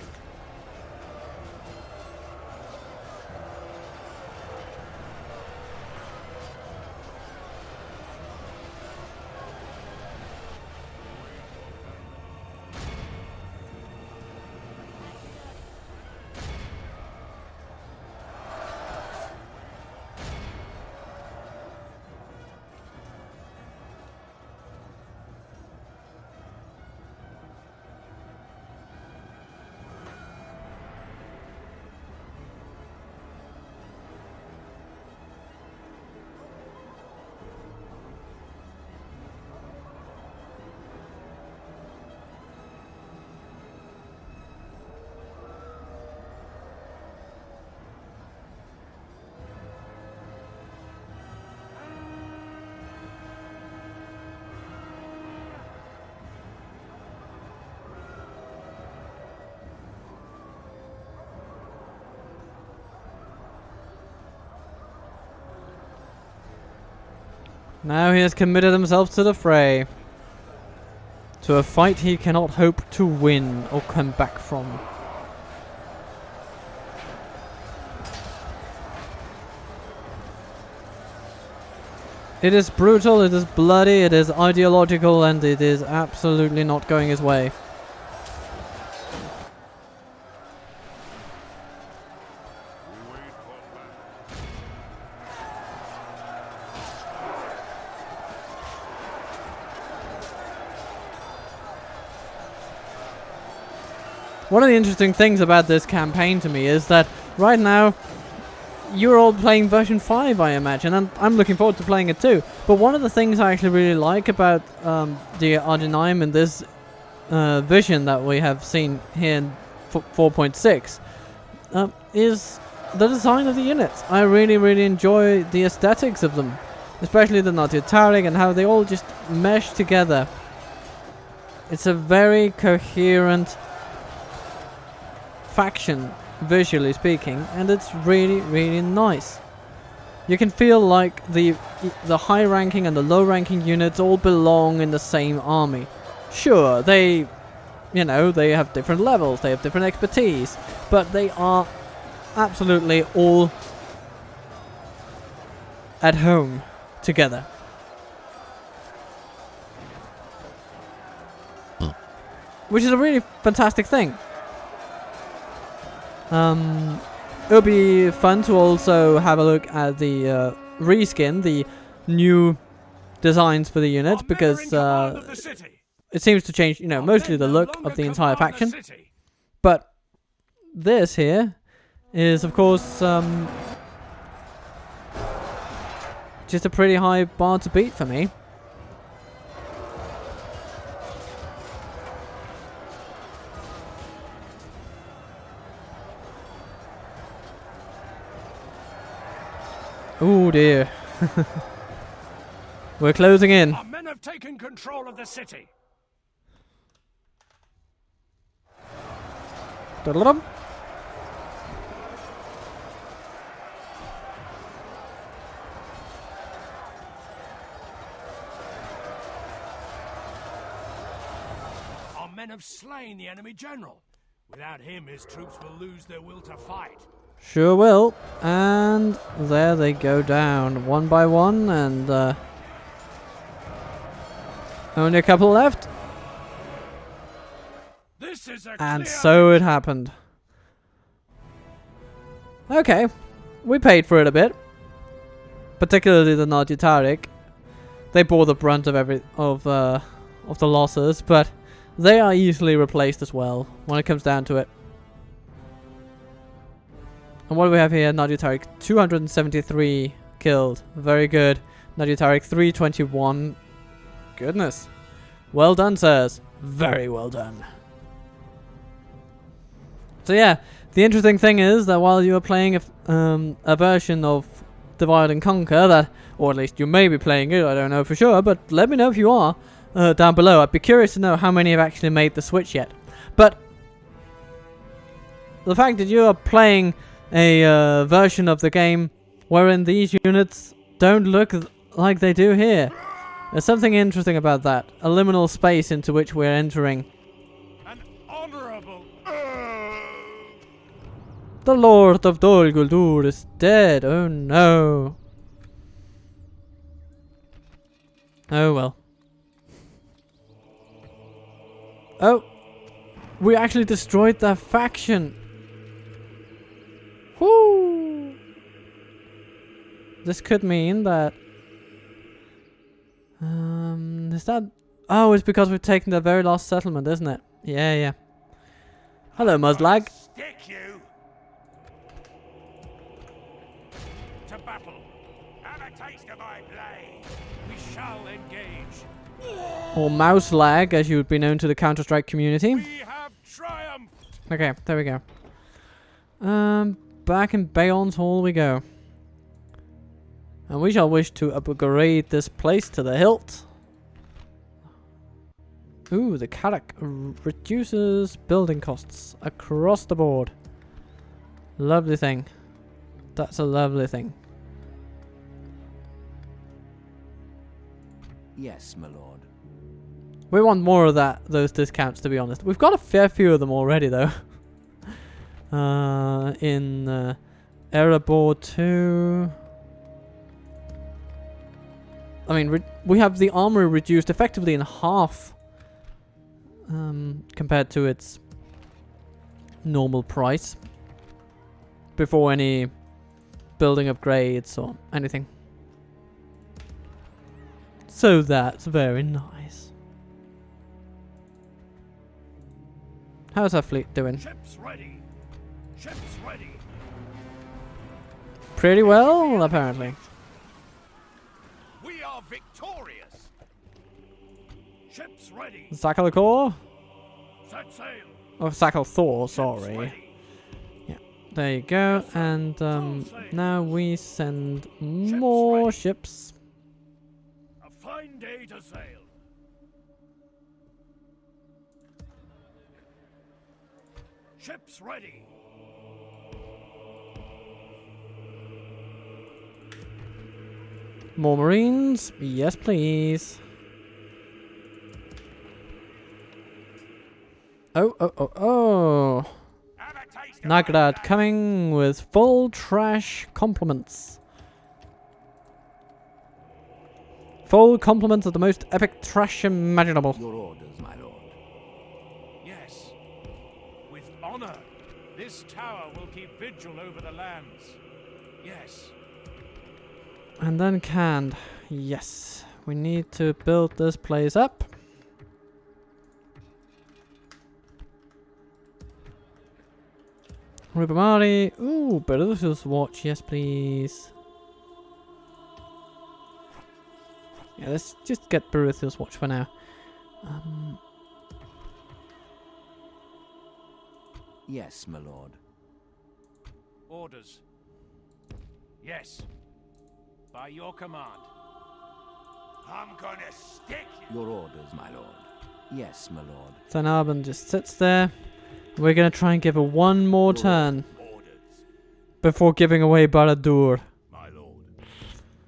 Now he has committed himself to the fray. To a fight he cannot hope to win or come back from. It is brutal, it is bloody, it is ideological, and it is absolutely not going his way. One of the interesting things about this campaign to me is that right now you're all playing version 5, I imagine, and I'm looking forward to playing it too. But one of the things I actually really like about the Ar-Adûnâim and this vision that we have seen here in 4.6 is the design of the units. I really, really enjoy the aesthetics of them. especially the Nurn and how they all just mesh together. It's a very coherent faction, visually speaking, and it's really, really nice. You can feel like the high-ranking and the low-ranking units all belong in the same army. Sure, they have different levels, they have different expertise, but they are absolutely all at home together. Which is a really fantastic thing. It'll be fun to also have a look at the reskin, the new designs for the unit, because it seems to change, mostly the look of the entire faction. But this here is, of course, just a pretty high bar to beat for me. Oh dear. We're closing in. Our men have taken control of the city. Da-da-dum. Our men have slain the enemy general. Without him, his troops will lose their will to fight. Sure will. And there they go down, one by one, and only a couple left. This is a And clear so it happened. Okay, we paid for it a bit. Particularly the Nurn. They bore the brunt of the losses, but they are easily replaced as well when it comes down to it. And what do we have here? Nurn 273 killed. Very good. Nurn 321. Goodness. Well done, sirs. Very well done. So yeah, the interesting thing is that while you are playing a version of Divide and Conquer, that, or at least you may be playing it, I don't know for sure, but let me know if you are down below. I'd be curious to know how many have actually made the switch yet. But the fact that you are playing a version of the game wherein these units don't look like they do here, there's something interesting about that. A liminal space into which we're entering. An honorable. The Lord of Dol Guldur is dead. Oh no. Oh well. Oh, we actually destroyed their faction. Whoo! This could mean that. Is that? Oh, it's because we've taken the very last settlement, isn't it? Yeah, yeah. Hello, Muzzlag. Stick you to battle. Have a taste of my blade. We shall engage. Or mouse lag, as you would be known to the Counter-Strike community. We have triumphed. Okay, there we go. Back in Bayon's Hall we go. And we shall wish to upgrade this place to the hilt. Ooh, the Karak reduces building costs across the board. Lovely thing. That's a lovely thing. Yes, my lord. We want more of those discounts, to be honest. We've got a fair few of them already, though. In Erebor 2. I mean, we have the armory reduced effectively in half compared to its normal price before any building upgrades or anything. So that's very nice. How's our fleet doing? Ships ready. Ships ready. Pretty well, apparently. We are victorious. Ships ready. Sakhalakor? Set sail. Oh, Sakhalthor, Ships sorry. ready. Yeah, there you go. And now we send more ships. fine day to sail. Ships ready. More marines? Yes, please. Oh. Have a taste of Nagrad my coming with full trash compliments. Full compliments of the most epic trash imaginable. Your orders, my lord. Yes. With honor. This tower will keep vigil over the lands. Yes. And then canned. Yes. We need to build this place up. Rubamari. Ooh, Beruthius watch. Yes, please. Yeah, let's just get Beruthius watch for now. Yes, my lord. Orders. Yes. By your command. I'm gonna stick you. Your orders, my lord. Yes, my lord. Then Arben just sits there. We're gonna try and give her one more turn Orders, before giving away Barad-dûr. my lord.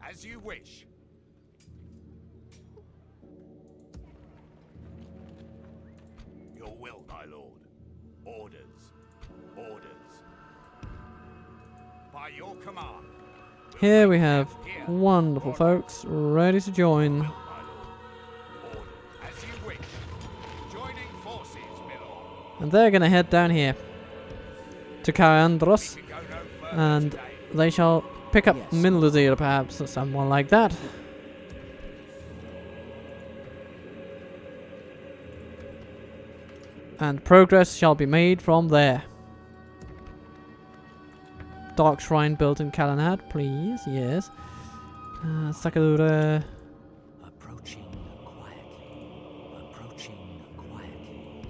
As you wish. Your will, my lord. Orders. Orders. By your command. Here we have wonderful folks ready to join. My lord. Orders. As you wish. Joining forces, my lord. And they're gonna head down here to Karandros, We go no further and today. they shall pick up Yes. Minlazir perhaps, or someone like that. And progress shall be made from there. Dark Shrine built in Kalanad, please, yes. Sakalura. Approaching quietly. Approaching quietly.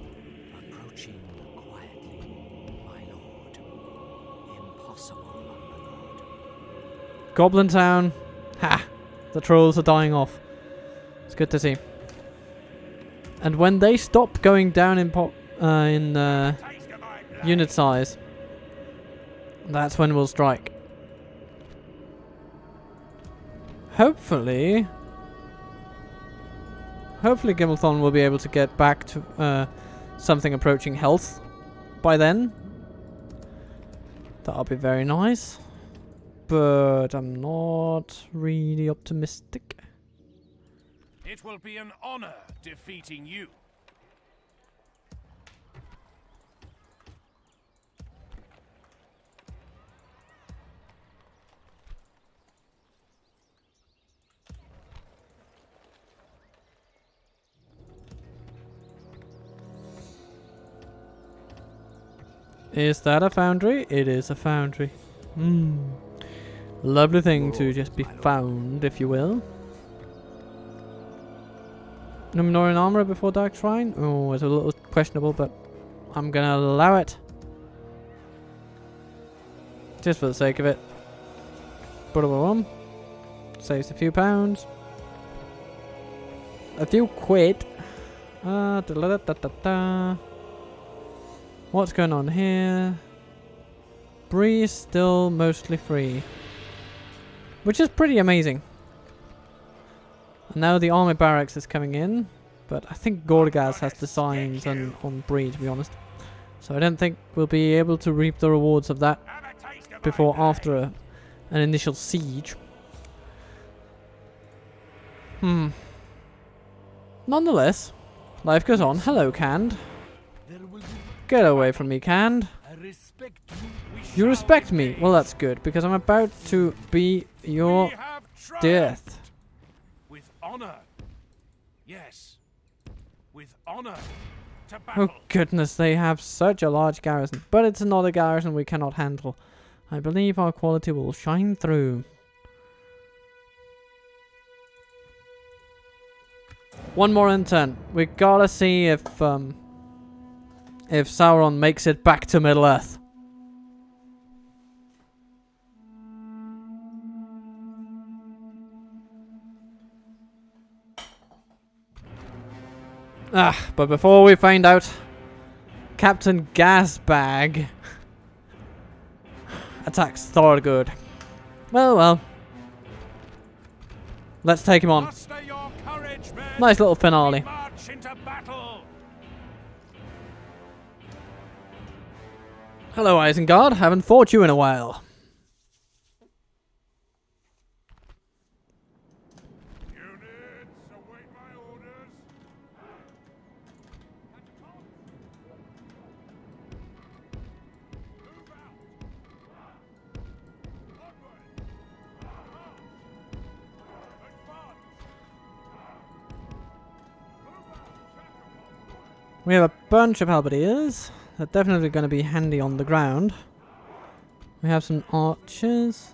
Approaching quietly, my lord. Impossible, my lord. Goblin Town. Ha! The trolls are dying off. It's good to see. And when they stop going down in Taste of my blood. unit size, that's when we'll strike. Hopefully Gimmelthon will be able to get back to something approaching health by then. That'll be very nice. But I'm not really optimistic. It will be an honor defeating you. Is that a foundry? It is a foundry. Lovely thing to just be found, if you will. Numenorean armor before Dark Shrine? Oh, it's a little questionable, but I'm gonna allow it. Just for the sake of it. Boom. Saves a few pounds. A few quid. What's going on here? Breeze still mostly free. Which is pretty amazing. And now the army barracks is coming in. But I think Gorgas has designs on Bree, to be honest. So I don't think we'll be able to reap the rewards of that Have a taste of my before blood. after an initial siege. Nonetheless, life goes on. Hello, Canned. Get away from me, Canned. You respect me. Well, that's good, because I'm about to be your We have triumphed. death. With honor. Yes. With honor. To battle. Oh goodness, they have such a large garrison. But it's not a garrison we cannot handle. I believe our quality will shine through. One more in turn. We gotta see if Sauron makes it back to Middle-earth. But before we find out, Captain Gasbag attacks Thorgood. Well. Let's take him on. Muster your courage, men. Nice little finale. March into battle. Hello, Isengard. Haven't fought you in a while. Units, await my orders. Move out. Onward. We have a bunch of halberdiers. They're definitely going to be handy on the ground. We have some archers.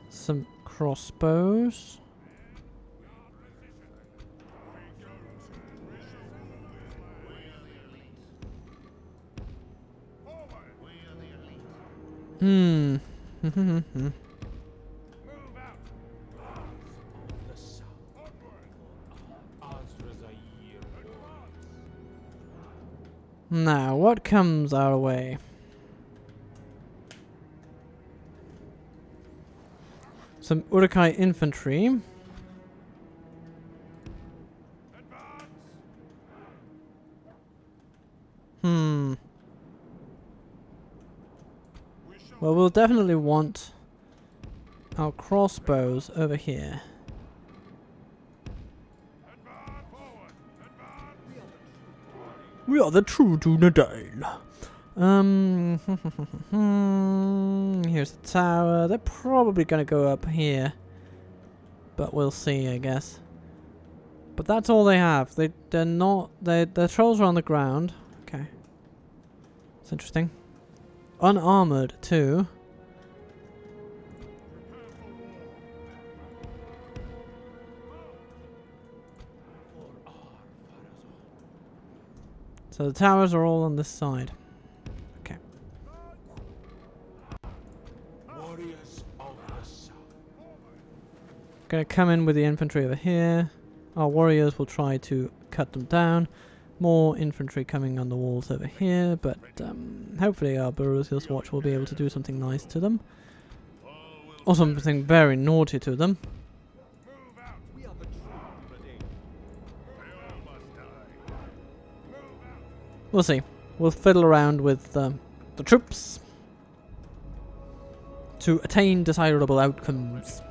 Some crossbows. Hmm. Now, what comes our way? Some Uruk-hai infantry. Well, we'll definitely want our crossbows over here. We are the true Dúnedain. Here's the tower. They're probably gonna go up here, but we'll see, I guess. But that's all they have. They're not. Their trolls are on the ground. Okay, it's interesting. Unarmored too. So the towers are all on this side. Okay. Warriors of the South. Gonna come in with the infantry over here. Our warriors will try to cut them down. More infantry coming on the walls over here, but hopefully our Borussia Watch will be able to do something nice to them. Or something very naughty to them. We'll see. We'll fiddle around with the troops to attain desirable outcomes.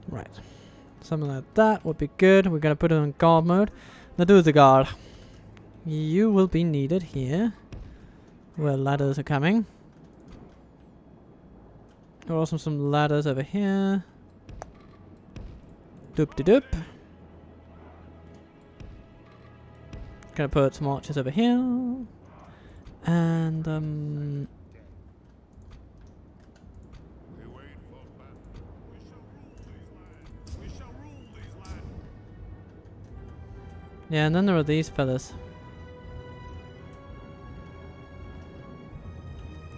Right. Something like that would be good. We're gonna put it on guard mode. Now do the guard. You will be needed here, where ladders are coming. There are also some ladders over here. Doop de doop. Gonna put some archers over here. And yeah, and then there are these fellas.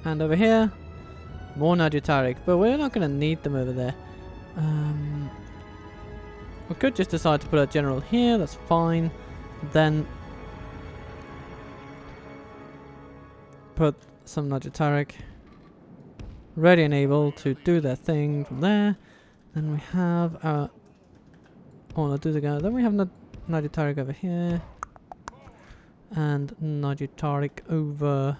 And over here, more Najutarik, but we're not going to need them over there. We could just decide to put a general here, that's fine. Then put some Najutarik ready and able to do their thing from there. Then we have our... Oh, no, do the guy. Then we have Najutarik over here. And Najutarik over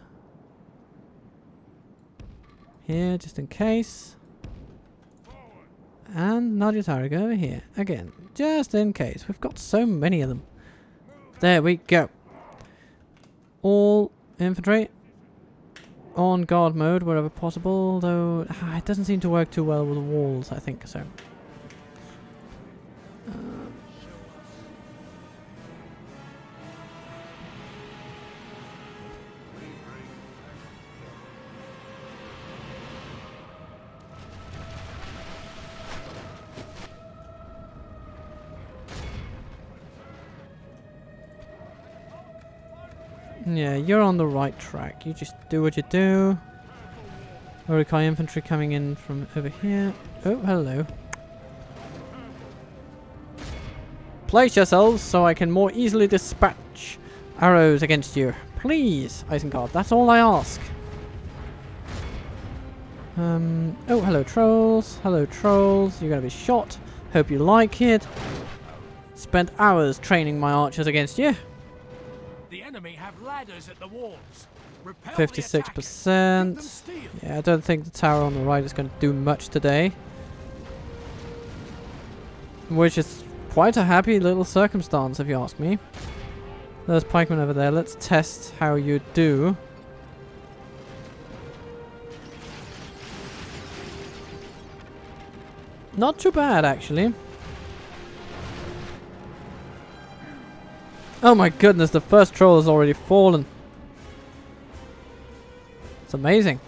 here, just in case. And Najutarik over here. Again, just in case. We've got so many of them. There we go. All infantry on guard mode wherever possible, though it doesn't seem to work too well with the walls, I think, so. Yeah, you're on the right track. You just do what you do. Urukai infantry coming in from over here. Oh, hello. Place yourselves so I can more easily dispatch arrows against you. Please, Isengard, that's all I ask. Oh, hello trolls. Hello trolls. You're gonna be shot. Hope you like it. Spent hours training my archers against you. The enemy have ladders at the walls. Repel the 56%. attackers. Give them steel. Yeah, I don't think the tower on the right is going to do much today. Which is quite a happy little circumstance, if you ask me. There's pikemen over there. Let's test how you do. Not too bad, actually. Oh my goodness, the first troll has already fallen. It's amazing.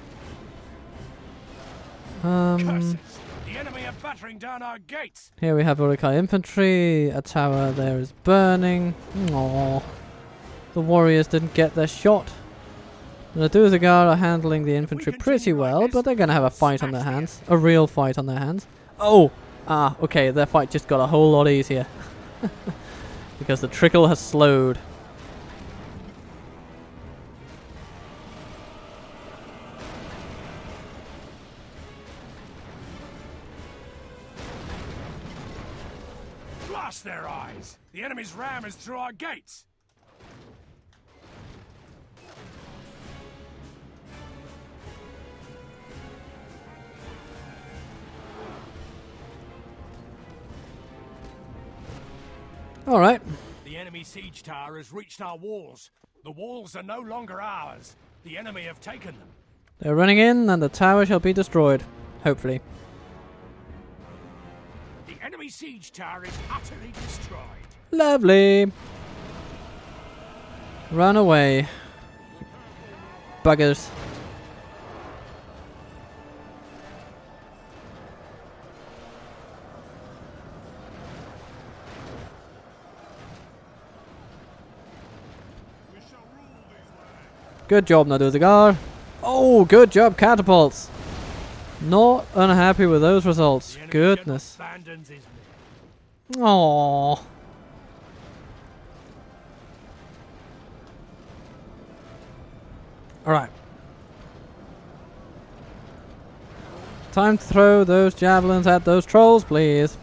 Curses. The enemy are battering down our gates. Here we have Urukai infantry. A tower there is burning. Aww. The warriors didn't get their shot. The Duzagar are handling the infantry pretty well, but they're going to have a fight on their hands. A real fight on their hands. Oh! Ah, okay, their fight just got a whole lot easier. Because the trickle has slowed. Blast their eyes. The enemy's ram is through our gates. Alright. The enemy siege tower has reached our walls. The walls are no longer ours. The enemy have taken them. They're running in and the tower shall be destroyed. Hopefully. The enemy siege tower is utterly destroyed. Lovely. Run away. Buggers. Good job, Naduzagar. Oh, good job, catapults. Not unhappy with those results. The enemy Goodness. general abandons his men. Aww. Alright. Time to throw those javelins at those trolls, please.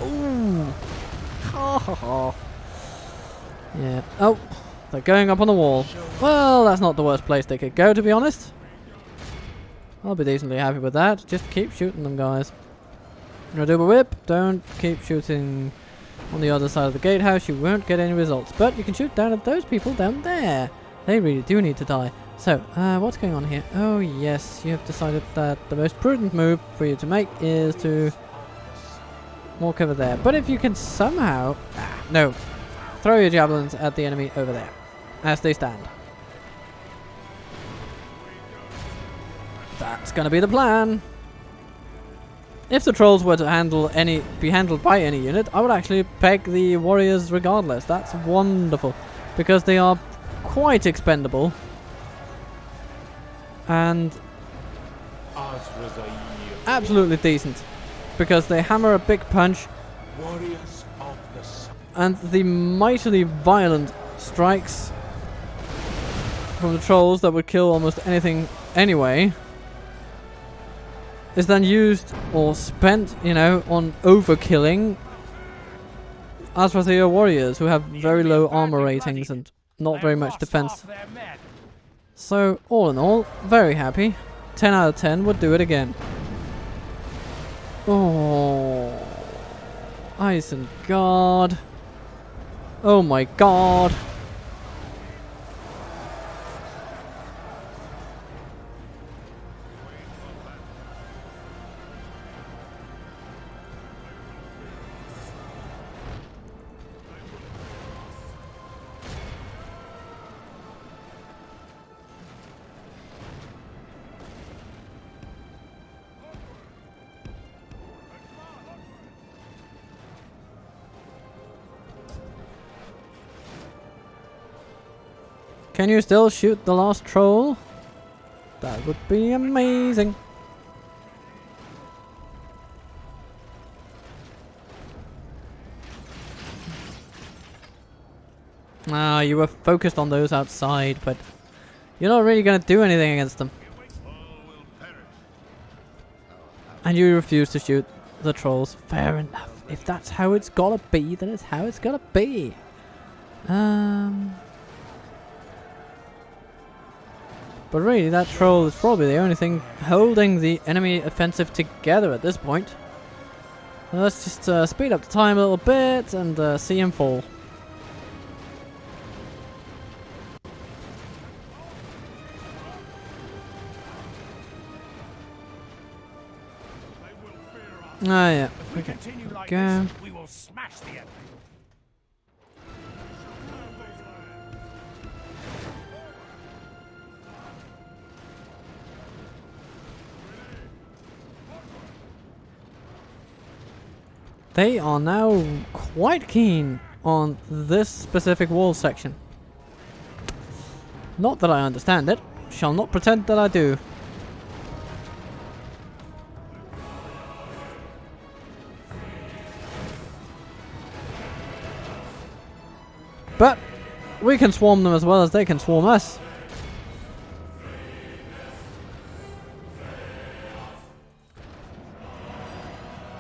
Ooh. Ha ha ha. Yeah. Oh, they're going up on the wall. Well, that's not the worst place they could go, to be honest. I'll be decently happy with that. Just keep shooting them, guys. Double whip. Don't keep shooting on the other side of the gatehouse. You won't get any results. But you can shoot down at those people down there. They really do need to die. So, what's going on here? Oh, yes. You have decided that the most prudent move for you to make is to walk over there. But if you can somehow... no. Throw your javelins at the enemy over there. As they stand. That's gonna be the plan. If the trolls were to be handled by any unit, I would actually peg the warriors regardless. That's wonderful. Because they are quite expendable. And absolutely decent. Because they hammer a big punch. Warriors of the sun. And the mightily violent strikes from the trolls that would kill almost anything anyway is then used or spent, you know, on overkilling Azrathir warriors who have very low armor ratings and not very much defense. So, all in all, very happy. 10 out of 10 would do it again. Oh, Isengard. Oh my god. Can you still shoot the last troll? That would be amazing. Ah, you were focused on those outside, but you're not really going to do anything against them. And you refuse to shoot the trolls. Fair enough. If that's how it's gotta be, then it's how it's gotta be. But really, that troll is probably the only thing holding the enemy offensive together at this point. Let's just speed up the time a little bit and see him fall. Ah, yeah. If we Okay. continue like Go. this, we will smash the enemy. They are now quite keen on this specific wall section. Not that I understand it. Shall not pretend that I do. But we can swarm them as well as they can swarm us.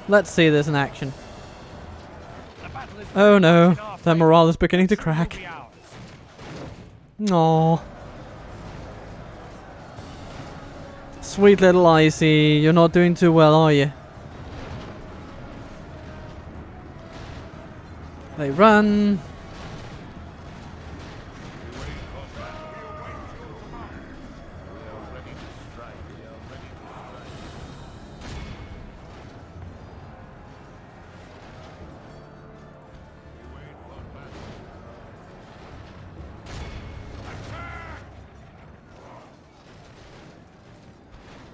Let's see this in action. Oh no, their morale is beginning to crack. Aww. Sweet little Icy, you're not doing too well, are you? They run.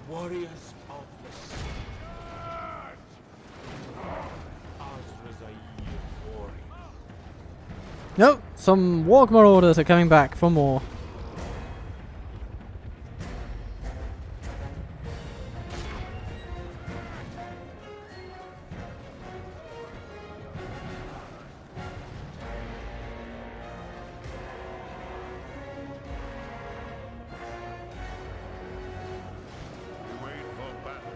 Warriors of the sun. No, some walk marauders are coming back for more.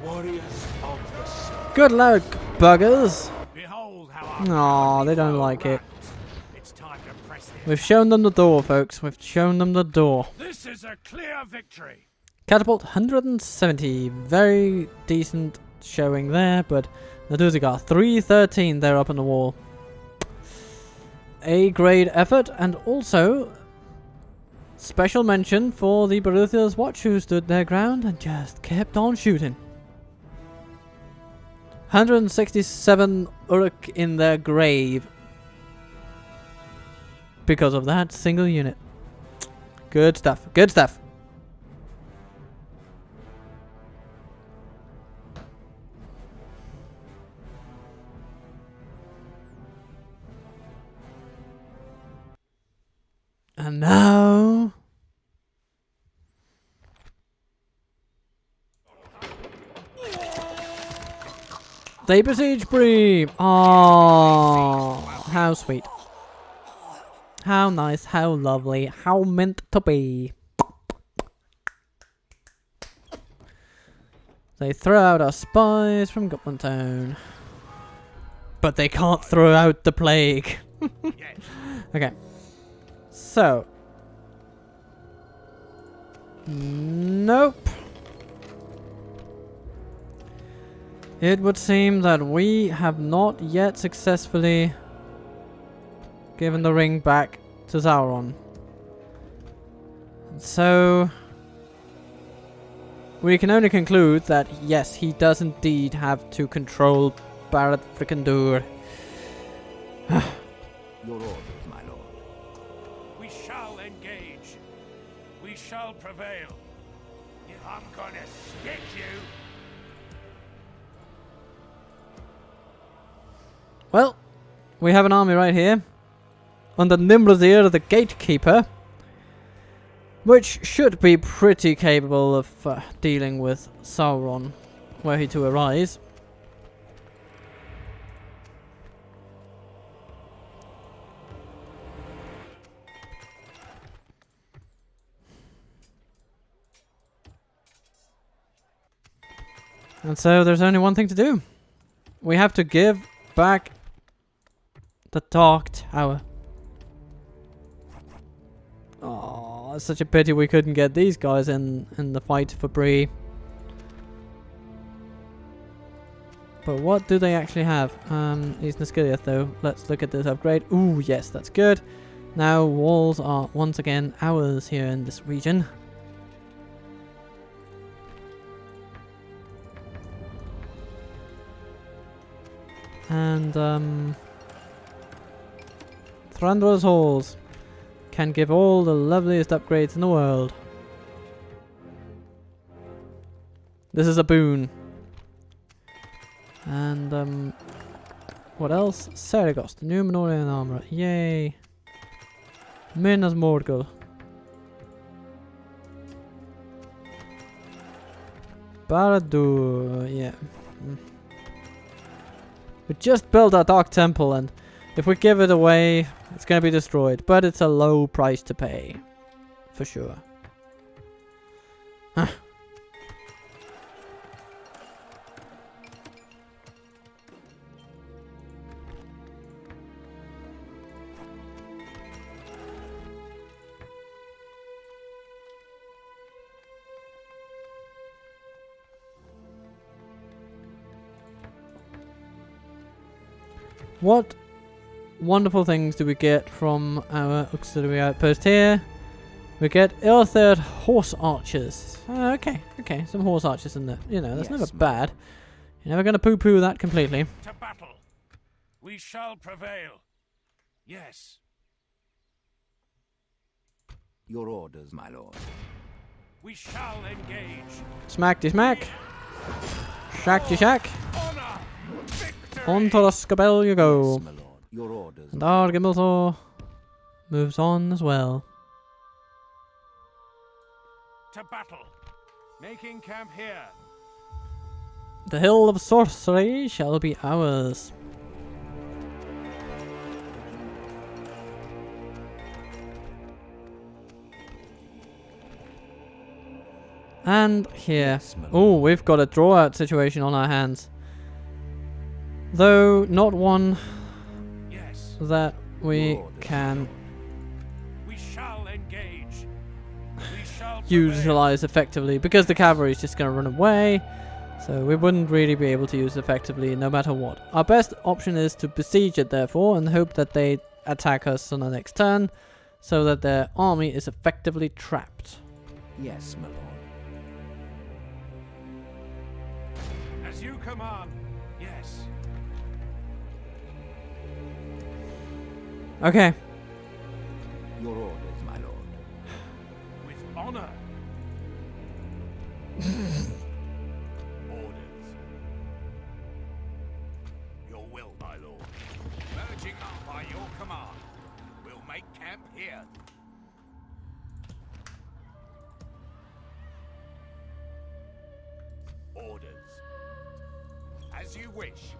Warriors of the sun. Good luck, buggers. Behold how Aw, they don't like it. it's time to press the We've shown them the door, folks. We've shown them the door. This is a clear victory. Catapult 170. Very decent showing there, but the Doozy got 313 there up on the wall. A grade effort, and also special mention for the Baruthia's Watch, who stood their ground and just kept on shooting. 167 Uruk in their grave because of that single unit. Good stuff. Good stuff. And now they besiege Bree. Oh, how sweet. How nice, how lovely, how meant to be. They throw out our spies from Goblin Town. But they can't throw out the plague. Okay. So. Nope. It would seem that we have not yet successfully given the ring back to Sauron. So we can only conclude that yes, he does indeed have to control Barad frickin' Dur. Your orders, my lord. We shall engage. We shall prevail. I'm gonna stick you. Well, we have an army right here under Nimrazir, the gatekeeper. which should be pretty capable of dealing with Sauron were he to arise. And so there's only one thing to do. We have to give back the Dark Tower. Oh, it's such a pity we couldn't get these guys in the fight for Bree. But what do they actually have? He's Niskiliath though. Let's look at this upgrade. Ooh, yes, that's good. Now walls are once again ours here in this region. And Thranduil's Halls can give all the loveliest upgrades in the world. This is a boon. And what else? Saragos, the new Menorian armor. Yay. Minas Morgul. Barad-dûr, yeah. We just built a Dark Temple, and if we give it away, it's going to be destroyed. But it's a low price to pay. For sure. Huh. What wonderful things do we get from our auxiliary outpost here? We get ill-third horse archers. Okay, some horse archers in there. You know, that's Yes, never bad. You're never going to poo-poo that completely. To battle. We shall prevail. Yes. Your orders, my lord. We shall engage. Smack-de smack. Shack-de shack. Honor. Victory. On to the Scabell you go. Yes, my lord. Your orders. And our Gimmelthor moves on as well. To battle. Making camp here. The Hill of Sorcery shall be ours. And here. Yes, my lord. Oh, we've got a draw-out situation on our hands. Though not one Yes. that we Your orders, can We shall engage. We shall prevail. utilize effectively because the cavalry is just going to run away. So we wouldn't really be able to use it effectively no matter what. Our best option is to besiege it therefore and hope that they attack us on the next turn so that their army is effectively trapped. Yes, my lord. As you command. Yes. Okay. Your orders, my lord. With honor. Orders. Your will, my lord. Merging up by your command. We'll make camp here. Orders. As you wish.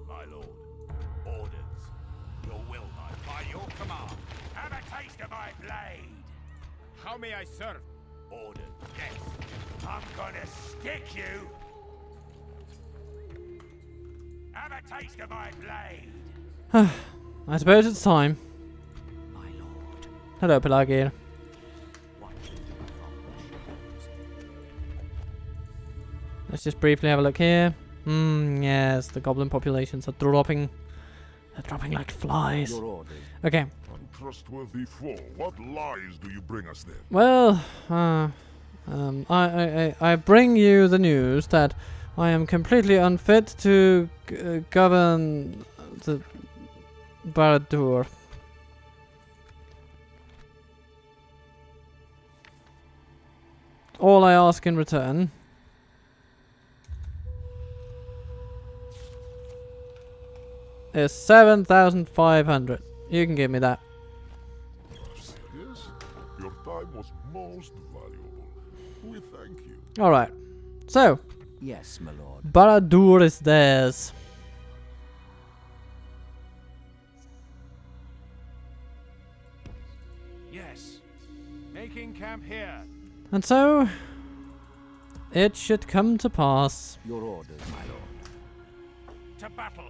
My lord. Orders. Your will, by your command. Have a taste of my blade. How may I serve? Orders. Yes. I'm gonna stick you. Have a taste of my blade. I suppose it's time. My lord. Hello, Pelagir. Watching from the shadows. Let's just briefly have a look here. Yes, the goblin populations are dropping. They're dropping like flies. Your orders. Okay. Untrustworthy foe, what lies do you bring us then? Well, I bring you the news that I am completely unfit to govern the Barad-dûr. All I ask in return is 7,500. You can give me that. Yes, your time was most valuable. We thank you. Alright. So, Yes, my lord. Barad-dûr is theirs. Yes. Making camp here. And so, it should come to pass. Your orders, my lord. To battle.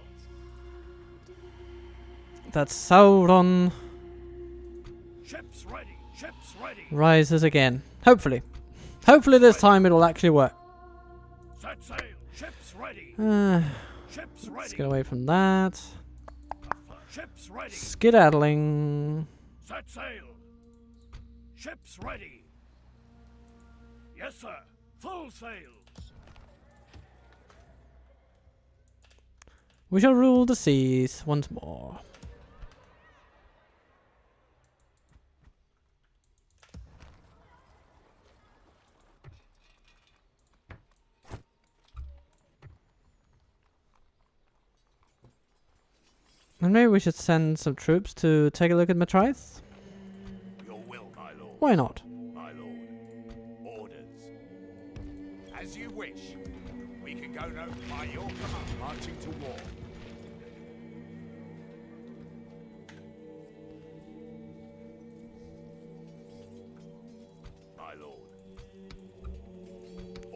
That Sauron Ships ready. Ships ready. rises again. Hopefully. Hopefully this time it will actually work. Set sail. Ships ready. Ships Let's ready. get away from that. Ships ready. Skedaddling. Set sail. Ships ready. Yes, sir. Full sails. We shall rule the seas once more. And maybe we should send some troops to take a look at Matrice? Your will, my lord. Why not? My lord. Orders. As you wish. We can go no by your command, marching to war. My lord.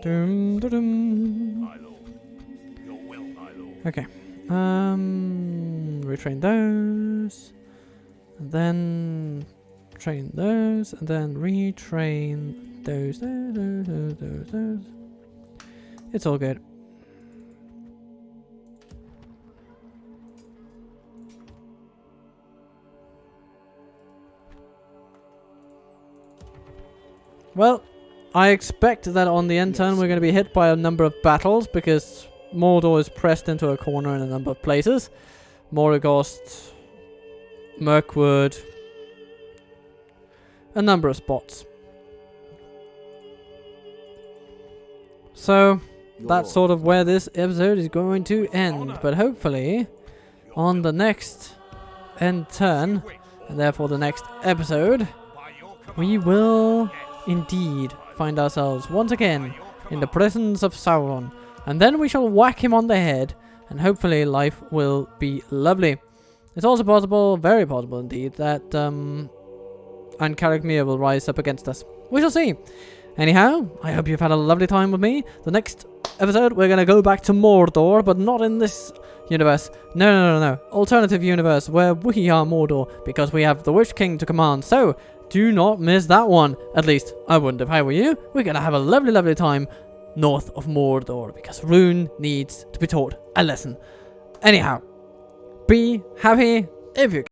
Dum, dum, dum. My lord. Your will, my lord. Okay. Retrain those. And then train those. And then retrain those. Those. It's all good. Well, I expect that on the end turn we're going to be hit by a number of battles because Mordor is pressed into a corner in a number of places. Morrigost, Mirkwood, a number of spots. So, that's sort of where this episode is going to end. But hopefully, on the next end turn, and therefore the next episode, By your command. we will indeed find ourselves once again in the presence of Sauron. And then we shall whack him on the head, and hopefully life will be lovely. It's also possible, very possible indeed, that Ankarik will rise up against us. We shall see. Anyhow, I hope you've had a lovely time with me. The next episode, we're going to go back to Mordor, but not in this universe. No. Alternative universe where we are Mordor, because we have the Witch King to command. So, do not miss that one. At least, I wouldn't if I were you. We're going to have a lovely, lovely time north of Mordor, because Rune needs to be taught a lesson. Anyhow, be happy if you can.